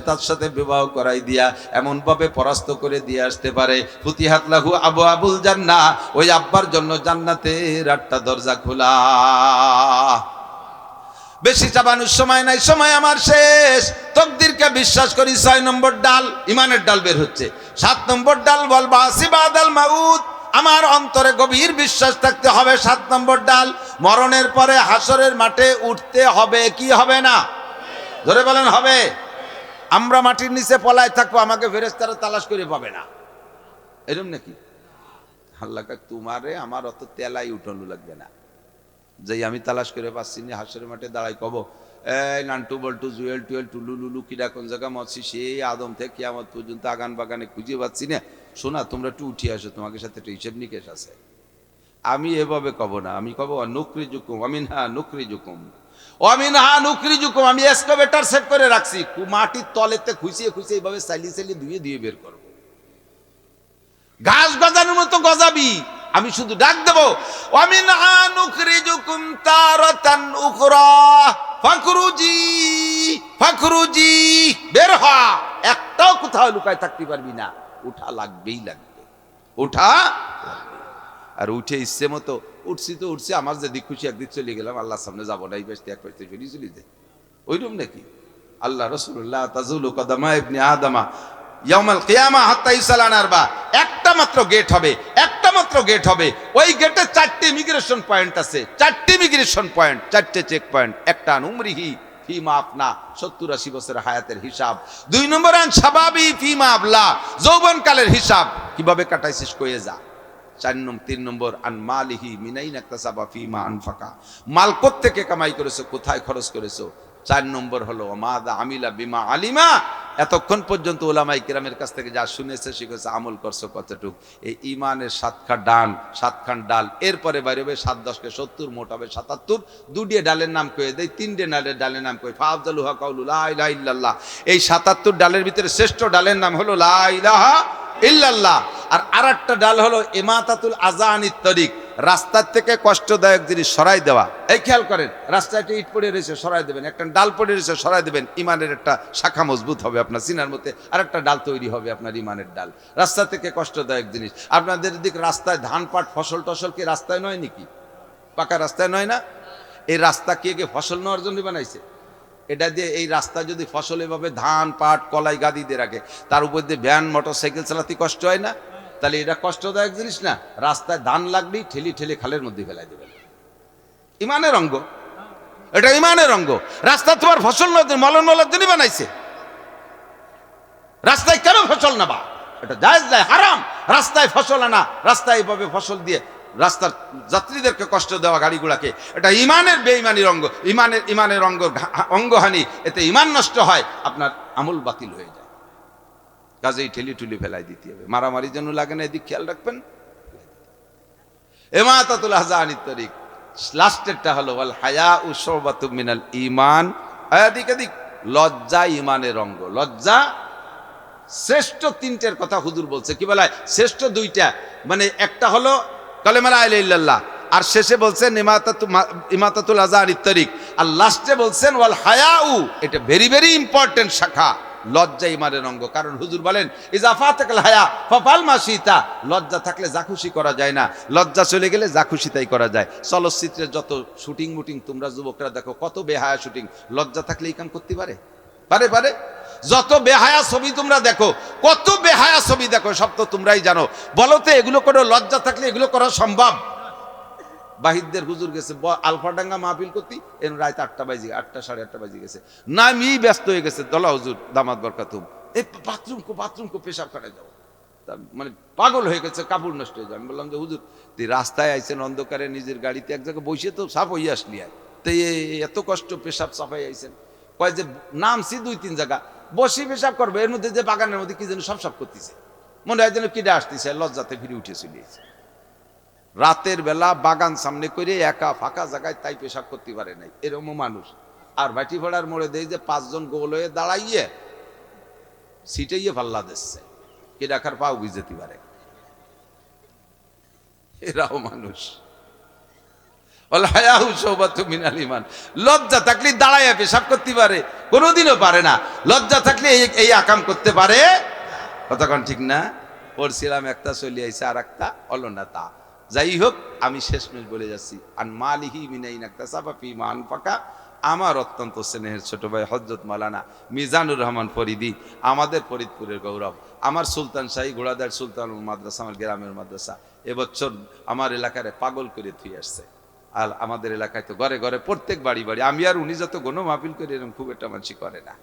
তার সাথে বিবাহ করাই দিয়া এমন ভাবে পরাস্ত করে দিয়ে আসতে পারে, ফুতিহাত লাহু আবওয়াবুল জান্নাহ, ওই আব্বার জন্য জান্নাতের 8টা দরজা খোলা। বেশি চাবানোর সময় নাই, সময় আমার শেষ। তকদিরকে বিশ্বাস করি। 6 নম্বর ডাল, ইমানের ডাল বের হচ্ছে। 7 নম্বর ডাল বল বাসি বাদাল মাউত, আমার অন্তরে গভীর বিশ্বাস থাকতে হবে। 7 নম্বর ডাল, মরণের পরে হাসরের মাঠে উঠতে হবে কি হবে না? ধরে বলেন হবে। আমরা মাটির নিচে পলায় থাকবো, আমাকে ফেরেশতারা তালাশ করে পাবে না, এরকম নাকি? আল্লাহ কা তোমারে আমার অত তেলাই উঠানো লাগবে না, যেই আমি তালাশ করে পাচ্ছি না, হাসরের মাঠে দাঁড়াই কব এই নান্টু বল্টু জুয়েল টুয়েল টুলু লুলু কিরা কোন জায়গা মরছি, সেই আদম থেকে কিয়ামত পর্যন্ত আগান বাগানে খুঁজে পাচ্ছি না, শোনা তোমরা একটু উঠে আসো, তোমাকে সাথে একটা হিসেব নিকেশ আছে। আমি এভাবে কব না, আমি কব নুকরি জুকুম অমিনহা নুকরি জুকুম অমিনহা নুকরি জুকুম। আমি এক্সকাভেটর সেট করে রাখছি, মাটির তলেতে খুঁচিয়ে খুঁচিয়ে এইভাবে চালিয়ে চালিয়ে ধুয়ে ধুয়ে বের করবো। ঘাস গজানোর মতো গজাবি, আমি শুধু ডাক দেবো ওয়ামিনহা নুখরিজুকুম তারাতান উখরা ফাখরুজি ফাখরুজি, বের হ, একটাও কোথাও লুকায় থাকতে পারবি না, উঠা লাগবেই লাগবে, উঠা লাগবে। আর উঠে ইচ্ছে মতো উঠছি তো উঠছি, আমার যেদিক খুশি একদিক চলে গেলাম, আল্লাহর সামনে যাবো না, এই বেশতে এক বেশতে ফিরে চলে যায়, ওইরকম নাকি? আল্লাহ রাসূলুল্লাহ তাজুলু কদামা ইবনে আদমা ইয়াউমাল কিয়ামা হাত্তা ইসালান আরবা, একটা মাত্র গেট হবে, একটা মাত্র গেট হবে। ওই গেটে 4টি ইমিগ্রেশন পয়েন্ট আছে, 4টি ইমিগ্রেশন পয়েন্ট, 4টে চেক পয়েন্ট। একটা উমরিহি ফিমা আপনা, 70-80 বছরের হায়াতের হিসাব। 2 নম্বর আন শাবাবি ফিমা আবলা, যৌবনকালের হিসাব, কিভাবে কাটাইছিস কয়ে যা। 3 নম্বর আন মালিহি মিনাইনা ইকতাসাবা ফিমা আনফাকা, মাল কোত্থেকে কামাই করেছো, কোথায় খরচ করেছো। 4 নম্বর হলো মাদা আমিলা বিমা আলিমা, এতক্ষণ পর্যন্ত ওলামায়ে কিরামের কাছ থেকে যা শুনেছে শিখেছে, আমল করছো কতটুক। এই ইমানের 7খান ডাল, এরপরে বাইরে হবে 7-10কে 70, মোট হবে 77। 2 ডালের নাম কয়ে দেয়, 3 ডালের নাম কয়ে ফাফজালুহা কাউলু লা ইলাহা ইল্লাল্লাহ। এই 77 ডালের ভিতরে শ্রেষ্ঠ ডালের নাম হলো লা ইলাহা ইল্লাল্লাহ। আর আরেকটা ডাল হলো ইমাতাতুল আযানিত তরিক, রাস্তার থেকে কষ্টদায়ক জিনিস সরাই দেওয়া। এই খেয়াল করেন, রাস্তায় একটা ইট পড়ে রয়েছে সরাই দেবেন, একটা ডাল পড়ে রয়েছে সরাই দেবেন, ইমানের একটা শাখা মজবুত হবে আপনার সিনার মধ্যে, আর একটা ডাল তৈরি হবে আপনার ইমানের ডাল। রাস্তা থেকে কষ্টদায়ক জিনিস, আপনাদের দিক রাস্তায় ধান পাট ফসল টসল কি রাস্তায় নয় নাকি? পাকা রাস্তায় নয় না? এই রাস্তা কে ফসল নেওয়ার জন্য বানাইছে? এটা দিয়ে এই রাস্তা যদি ফসল এভাবে ধান পাট কলাই গাদি দিয়ে রাখে, তার উপর দিয়ে ভ্যান মোটর সাইকেল চালাতে কষ্ট হয় না? তাহলে এটা কষ্টদায়ক জিনিস না? রাস্তায় ধান লাগলেই ঠেলি ঠেলে খালের মধ্যে ফেলাই দেবেন, ইমানের অঙ্গ, এটা ইমানের অঙ্গ। রাস্তা তোমার ফসল মলন মলার জন্য বানাইছে, রাস্তায় কেন ফসল নেবা? এটা জায়েজ নাই, হারাম রাস্তায় ফসল আনা, রাস্তায় এভাবে ফসল দিয়ে রাস্তার যাত্রীদেরকে কষ্ট দেওয়া, গাড়িগুলাকে, এটা ইমানের বেঈমানির অঙ্গ, ইমানের অঙ্গহানি, এতে ইমান নষ্ট হয়, আপনার আমল বাতিল হয়ে যায়। কাজেই ঠেলি ঠুলি ফেলাই দিতে হবে, মারামারি যেন লাগে না, এদিক খেয়াল রাখবেন। ইমাতাতুল আযানিত তরিক, লাস্টেরটা হলো ওয়াল হায়াউ শুবাতুম মিনাল ঈমান। এদিক লজ্জা ইমানের অঙ্গ, লজ্জা শ্রেষ্ঠ 3টের কথা হুজুর বলছে। কি বলে? শ্রেষ্ঠ 2টা, মানে একটা হলো কালেমা লা ইলাহা ইল্লাল্লাহ, আর শেষে বলছেন ইমাতাতুল আযানিত তরিক, আর লাস্টে বলছেন ওয়াল হায়াউ, এটা ভেরি ভেরি ইম্পর্টেন্ট শাখা। লজ্জা ইমানের অঙ্গ, কারণ হুজুর বলেন ইযা ফাতাকাল হায়া ফাফাল মা শিতা, লজ্জা থাকলে যা খুশি করা যায় না, লজ্জা চলে গেলে যা খুশি তাই করা যায়। চলচ্চিত্রের যত শুটিং মুটিং তোমরা যুবকরা দেখো, কত বেহায়া শুটিং, লজ্জা থাকলে এই কাম করতে পারে? পারে পারে? যত বেহায়া ছবি তোমরা দেখো, কত বেহায়া ছবি দেখো, সব তো তোমরাই জানো। বলো তো এগুলো কোনো লজ্জা থাকলে এগুলো করা সম্ভব? বাহিরদের হুজুর গেছে আলফাডাঙ্গা মাহফিল করতে, এর রাত 8টা বাজে, 8টা 8:30 বাজে গেছে, নামি ব্যস্ত হয়ে গেছে, দলা হুজুর দামাত বরকাতুম, এই বাথরুম কো পেশাব করে যাও, মানে পাগল হয়ে গেছে, কাপড় নষ্ট হয়ে যায়। আমি বললাম যে হুজুর, তুই রাস্তায় আইছেন অন্ধকারে, নিজের গাড়িতে এক জায়গায় বসে তো সাফ হইয়া আসলি, তো এত কষ্ট পেশাব সাফাই আইছেন? কয় যে নামছি 2-3 জায়গা, বসি পেশাব করবে, এর মধ্যে যে বাগানের মধ্যে কি যেন সব করতেছে, মনে হয় যেন কিডা আসতেছে, লজ্জাতে ফিরে উঠে চলে গেছে। রাতের বেলা বাগান সামনে করে একা ফাঁকা জায়গায় তাই পেশাব করতে পারে নাই, এরকম মানুষ। আর বাটি ভাড়ার মোড়ে দেয় যে 5 জন গোল হয়ে দাঁড়াইয়ে সিটাইয়ে পাল্লা দিচ্ছে, কে ডাকার পাও বুঝতে পারে, এরাও মানুষ। লজ্জা থাকলে দাঁড়াইয়া পেশাব করতে পারে? কোনোদিনও পারে না। লজ্জা থাকলে এই আকাম করতে পারে? কতক্ষণ ঠিক না? পড়ছিলাম একটা চলে আইছে, আর একটা হলো না। তা যাই হোক, আমি শেষমেশ বলে যাচ্ছি, আন মালিহি মিনাইন একটা সাফাফি মান ফাঁকা। আমার অত্যন্ত স্নেহের ছোট ভাই হযরত মাওলানা মিজানুর রহমান ফরিদি, আমাদের ফরিদপুরের গৌরব, আমার সুলতান শাহী ঘোড়াদার সুলতান মাদ্রাসা, আমার গ্রামের মাদ্রাসা, এবছর আমার এলাকারে পাগল করে থুই আসছে। আর আমাদের এলাকায় তো ঘরে ঘরে প্রত্যেক বাড়ি বাড়ি, আমি আর উনি যত গণ মাহফিল করি এরকম খুব একটা মানুষই করে না।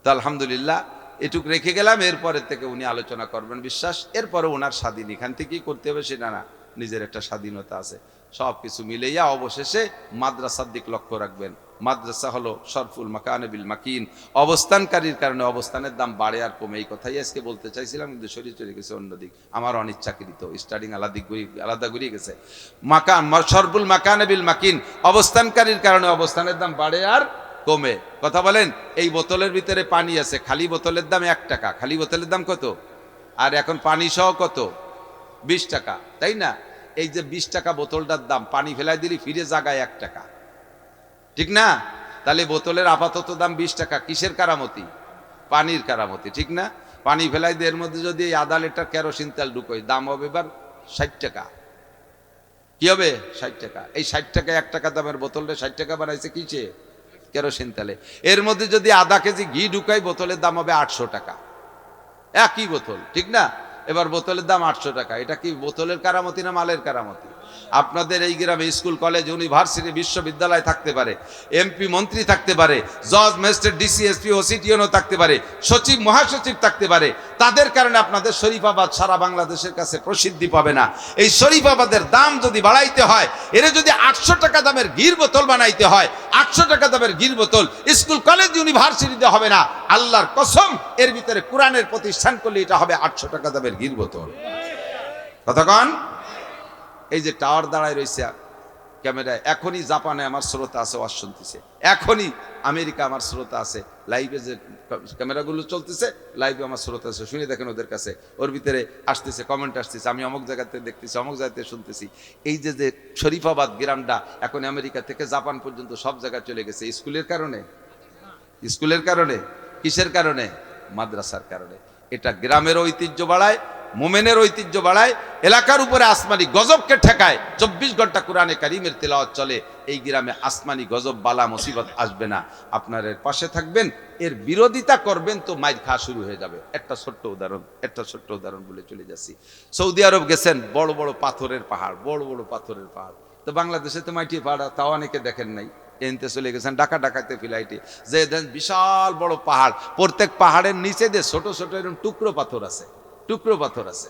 তো আলহামদুলিল্লাহ এটুক রেখে গেলাম, এরপরের থেকে উনি আলোচনা করবেন বিশ্বাস। এরপরে ওনার স্বাধীন, এখান থেকেই করতে হবে সেটা না, নিজের একটা স্বাধীনতা আছে। সব কিছু মিলেইয়া অবশেষে মাদ্রাসার দিক লক্ষ্য রাখবেন। মাদ্রাসা হলো শরফুল মাকানে বিল মাকিন, অবস্থানকারীর কারণে অবস্থানের দাম বাড়ে আর কমে, এই কথাই আজকে বলতে চাইছিলাম, কিন্তু শরীর চলে গেছে অন্যদিক, আমার অনিচ্ছাকৃত স্টার্টিং আলাদা ঘুরিয়ে গেছে। মাকান শরফুল মাকানে বিল মাকিন, অবস্থানকারীর কারণে অবস্থানের দাম বাড়ে আর কমে। কথা বলেন, এই বোতলের ভিতরে পানি আছে, খালি বোতলের দাম 1 টাকা, খালি বোতলের দাম কত? আর এখন পানি সহ কত? 20 টাকা, তাই না? এই যে 20 টাকা বোতলটার দাম, পানি ফেলাই দিলি ফিরে জাগায় 1 টাকা, ঠিক না? তাহলে বোতলের আপাতত দাম 20 টাকা, কিসের কারামতি? পানির কারামতি, ঠিক না? পানি ফেলাই দিয়ে এর মধ্যে যদি 1/2 লিটার কেরোসিন তেল ঢুকোয়, দাম হবে এবার 60 টাকা। কি হবে? 60 টাকা। এই 60 টাকা 1 টাকা দামের বোতলটা 60 টাকা বানাইছে কিসে? কেরোসিন তেলে। এর মধ্যে যদি আধা কেজি ঘি ঢুকাই, বোতলের দাম হবে 800 টাকা, একই বোতল, ঠিক না? এবার বোতলের দাম 800 টাকা। এটা কি বোতলের কারামতি না মালের কারামতি? আপনাদের এই গ্রামে স্কুল, কলেজ, ইউনিভার্সিটি, বিশ্ববিদ্যালয় থাকতে পারে, এমপি মন্ত্রী থাকতে পারে, জজ, magistrate, DC, SP, OC, TNO থাকতে পারে, সচিব, মহাসচিব থাকতে পারে। তাদের কারণে আপনাদের শরীফাবাদ সারা বাংলাদেশের কাছে প্রসিদ্ধি পাবে না। এই শরীফাবাদের দাম যদি বাড়াইতে হয়, এর যদি 800 টাকা দামের ঘির বোতল বানাইতে হয়, 800 টাকা দামের ঘির বোতল স্কুল, কলেজ, ইউনিভার্সিটিতে হবে না। আল্লাহর কসম, এর ভিতরে কোরআনের প্রতিষ্ঠান করলে এটা হবে 800 টাকা দামের ঘির বোতল। কতক্ষণ? এই যে টাওয়ার দাঁড়ায় রয়েছে ক্যামেরায়, এখনই জাপানে আমার শ্রোতা আছে, ওয়াজ শুনতেছে, এখনই আমেরিকা আমার শ্রোতা আছে, লাইভে যে ক্যামেরাগুলো চলতেছে, লাইভে আমার শ্রোতা আছে, শুনে দেখেন ওদের কাছে, ওর ভিতরে আসতেছে কমেন্ট আসতেছে, আমি অমুক জায়গাতে দেখতেছি, অমুক জায়গাতে শুনতেছি। এই যে যে শরীফাবাদ গ্রামটা এখন আমেরিকা থেকে জাপান পর্যন্ত সব জায়গায় চলে গেছে, স্কুলের কারণে। স্কুলের কারণে? কিসের কারণে? মাদ্রাসার কারণে। এটা গ্রামের ঐতিহ্য বাড়ায়, মোমেনের ঐতিহ্য বাড়ায়, এলাকার উপরে আসমানি গজবকে ঠেকায়। 24 ঘন্টা কোরআনে কারিমের তেলাওয়াত চলে। এই গ্রামে আসমানি গজব, বালা, মুসিবত আসবে না। আপনার এর পাশে থাকবেন, এর বিরোধিতা করবেন তো মাইর খাওয়া শুরু হয়ে যাবে। একটা ছোট্ট উদাহরণ বলে চলে যাচ্ছি। সৌদি আরব গেছেন, বড় বড় পাথরের পাহাড়, বড় বড় পাথরের পাহাড়। তো বাংলাদেশে তো মাটির পাহাড়, তাও অনেকে দেখেন নাই, এনতে চলে গেছেন ডাকাতে ফ্লাইটে, যে দেন বিশাল বড় পাহাড়, প্রত্যেক পাহাড়ের নিচে দিয়ে ছোট ছোট এরকম টুকরো পাথর আছে।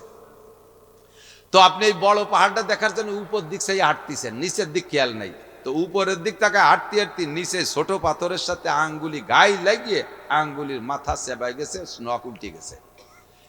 তো আপনি এই বড় পাহাড়টা দেখার জন্য উপর দিক সেই হাঁটতেছেন, নিচের দিক খেয়াল নাই। তো উপরের দিক থেকে হাঁটতে নিচে ছোট পাথরের সাথে আঙ্গুলি গায়ে লাগিয়ে আঙ্গুলির মাথা চেবাই গেছে, নখ উল্টে গেছে।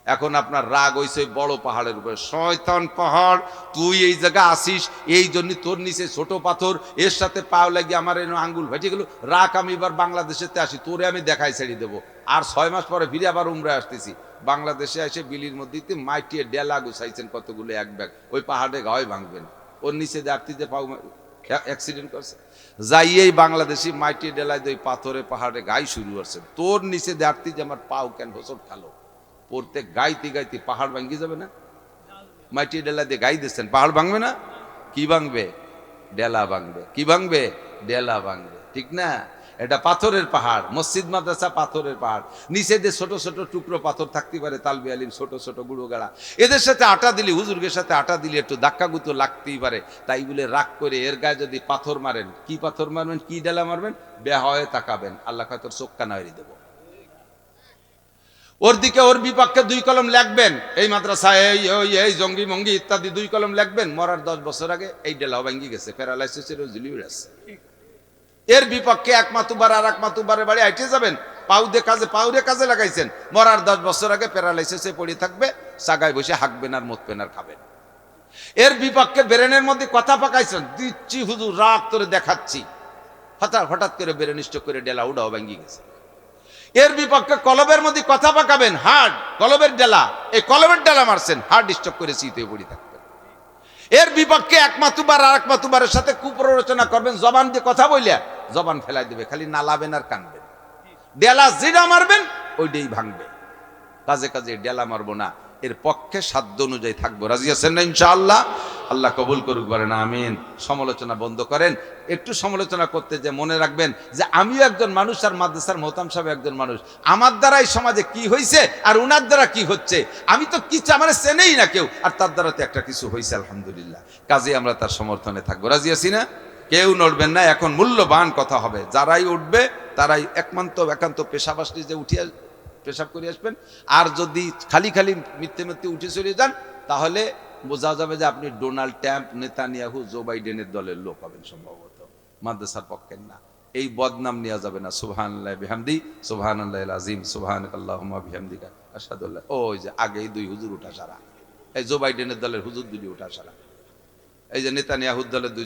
এখন আপনার রাগ হইছে বড় পাহাড়ের উপরে, শয়তান পাহাড়, তুই এই জায়গা আসিস, এই জন্য তোর নিচে ছোট পাথর, এর সাথে পাও লাগিয়ে আমার আঙ্গুল ভেটে গেল। রাগ, আমি এবার বাংলাদেশেতে আসি, তোরে আমি দেখাই ছেড়ে দেবো। আর 6 মাস পরে ফিরে আবার উমরায় আসতেছি। বাংলাদেশে এসে বিলির মধ্যে মাইটিয়ে ডেলা গুছাইছেন কতগুলো, এক ব্যাগ। ওই পাহাড়ে গায়ে ভাঙবেন, ওর নিচে দাঁড়তে যে পাও অ্যাক্সিডেন্ট করছে, যাইয়েই বাংলাদেশি মাইটিয়ে ডেলায় ওই পাথরে পাহাড়ে গায়ে শুরু করছে। তোর নিচে দাঁড়তে যে আমার পাও কেন হোসট খালো, পড়তে গাইতে পাহাড় ভাঙ্গি যাবে না? মাটি ডেলা দিয়ে গাই দিচ্ছেন, পাহাড় ভাঙবে না? কি ভাঙবে? ডেলা ভাঙবে। কি ভাঙবে? ডেলা ভাঙবে, ঠিক না? এটা পাথরের পাহাড়, মসজিদ মাদ্রাসা পাথরের পাহাড়, নিচে দিয়ে ছোট ছোট টুকরো পাথর থাকতে পারে, তালবি আলিম ছোট ছোট গুঁড়ো গাড়া, এদের সাথে আটা দিলে, হুজুরদের সাথে আটা দিলে একটু ধাক্কা গুতো লাগতেই পারে, তাই বলে রাগ করে এর গায়ে যদি পাথর মারেন, কি পাথর মারবেন, কি ডেলা মারবেন, বেহা হয়ে তাকাবেন, আল্লাহ হয়তো চোখ কানা হয়ে দেবো। ওর দিকে ওর বিপক্ষে 2 কলম লিখবেন, এই মাদ্রাসায় এই জঙ্গি মঙ্গি ইত্যাদি 2 কলম লিখবেন, মরার 10 বছর আগে এই ডেলাও ভেঙে গেছে, প্যারালাইসিসের ঝুলিয়ে আছে। এর বিপক্ষে 1 মাতুবার আর 1 মাতুবারের বাড়ি হাইটে যাবেন, পাউরে কাজে লাগাইছেন, মরার 10 বছর আগে প্যারালাইসিসে পড়ে থাকবে, সাগায় বসে হাঁকবেন আর মদ পেন আর খাবেন। এর বিপক্ষে ব্রেনের মধ্যে কথা পাকাইছেন, দিচ্ছি হুজুর রাগ করে দেখাচ্ছি, হঠাৎ করে ব্রেন স্ট্রোক করে ডেলা উড়াও ভেঙে গেছে। এর বিপক্ষে কলবের মধ্যে কথা পাকাবেন, হার্ট কলবের ডেলা, এই কলবের ডেলা মারছেন, হার্ট স্ট্রোক করে শীতে পড়ে থাকবেন। এর বিপক্ষে 1 মাতুবার আর 1 মাতুবারের সাথে কুপ্ররোচনা করবেন, জবান দিয়ে কথা বলিয়া জবান ফেলাই দেবে, খালি নালাবেন আর কানবেন, ডেলা যেটা মারবেন ওইটাই ভাঙবে। কাজে কাজে ডেলা মারবো না, এর পক্ষে সাধ্য অনুযায়ী থাকবো। রাজি আছেন না ইনশাআল্লাহ? আল্লাহ কবুল করুক, বলেন আমিন। সমালোচনা বন্ধ করেন। একটু সমালোচনা করতে যে মনে রাখবেন যে আমিও একজন মানুষ, আর মাদ্রাসার মোহতাম সাহেব একজন মানুষ, আমার দ্বারা এই সমাজে কি হয়েছে আর উনার দ্বারা কি হচ্ছে, আমি তো কিছু আমার চেনেই না কেউ, আর তার দ্বারা তো একটা কিছু হয়েছে আলহামদুলিল্লাহ। কাজে আমরা তার সমর্থনে থাকবো। রাজি আছি না? কেউ নড়বেন না। এখন মূল্যবান কথা হবে, যারাই উঠবে তারাই একান্ত পেশাব আসলে যে উঠিয়ে পেশাব করে আসবেন, আর যদি খালি মিথ্যে উঠে চলে যান তাহলে বোঝা যাবে যে আপনি ডোনাল্ড ট্রাম্প, নেতানিয়াহু, জো বাইডেনের দলের লোক হবেন সম্ভবত, মাদ্রাসার পক্ষের না। এই বদনাম নেওয়া যাবে না। সুবহানাল্লাহ বিহামদি, সুবহানাল্লাহিল আযীম, সুবহানাকাল্লাহুম্মা বিহামদিকা, আশহাদু আল্লা। ওই যে আগেই 2 হুজুর উঠা সারা, এই জো বাইডেনের দলের হুজুর 2 উঠা সারা, এই যে নেতানিয়াহুর দলের 2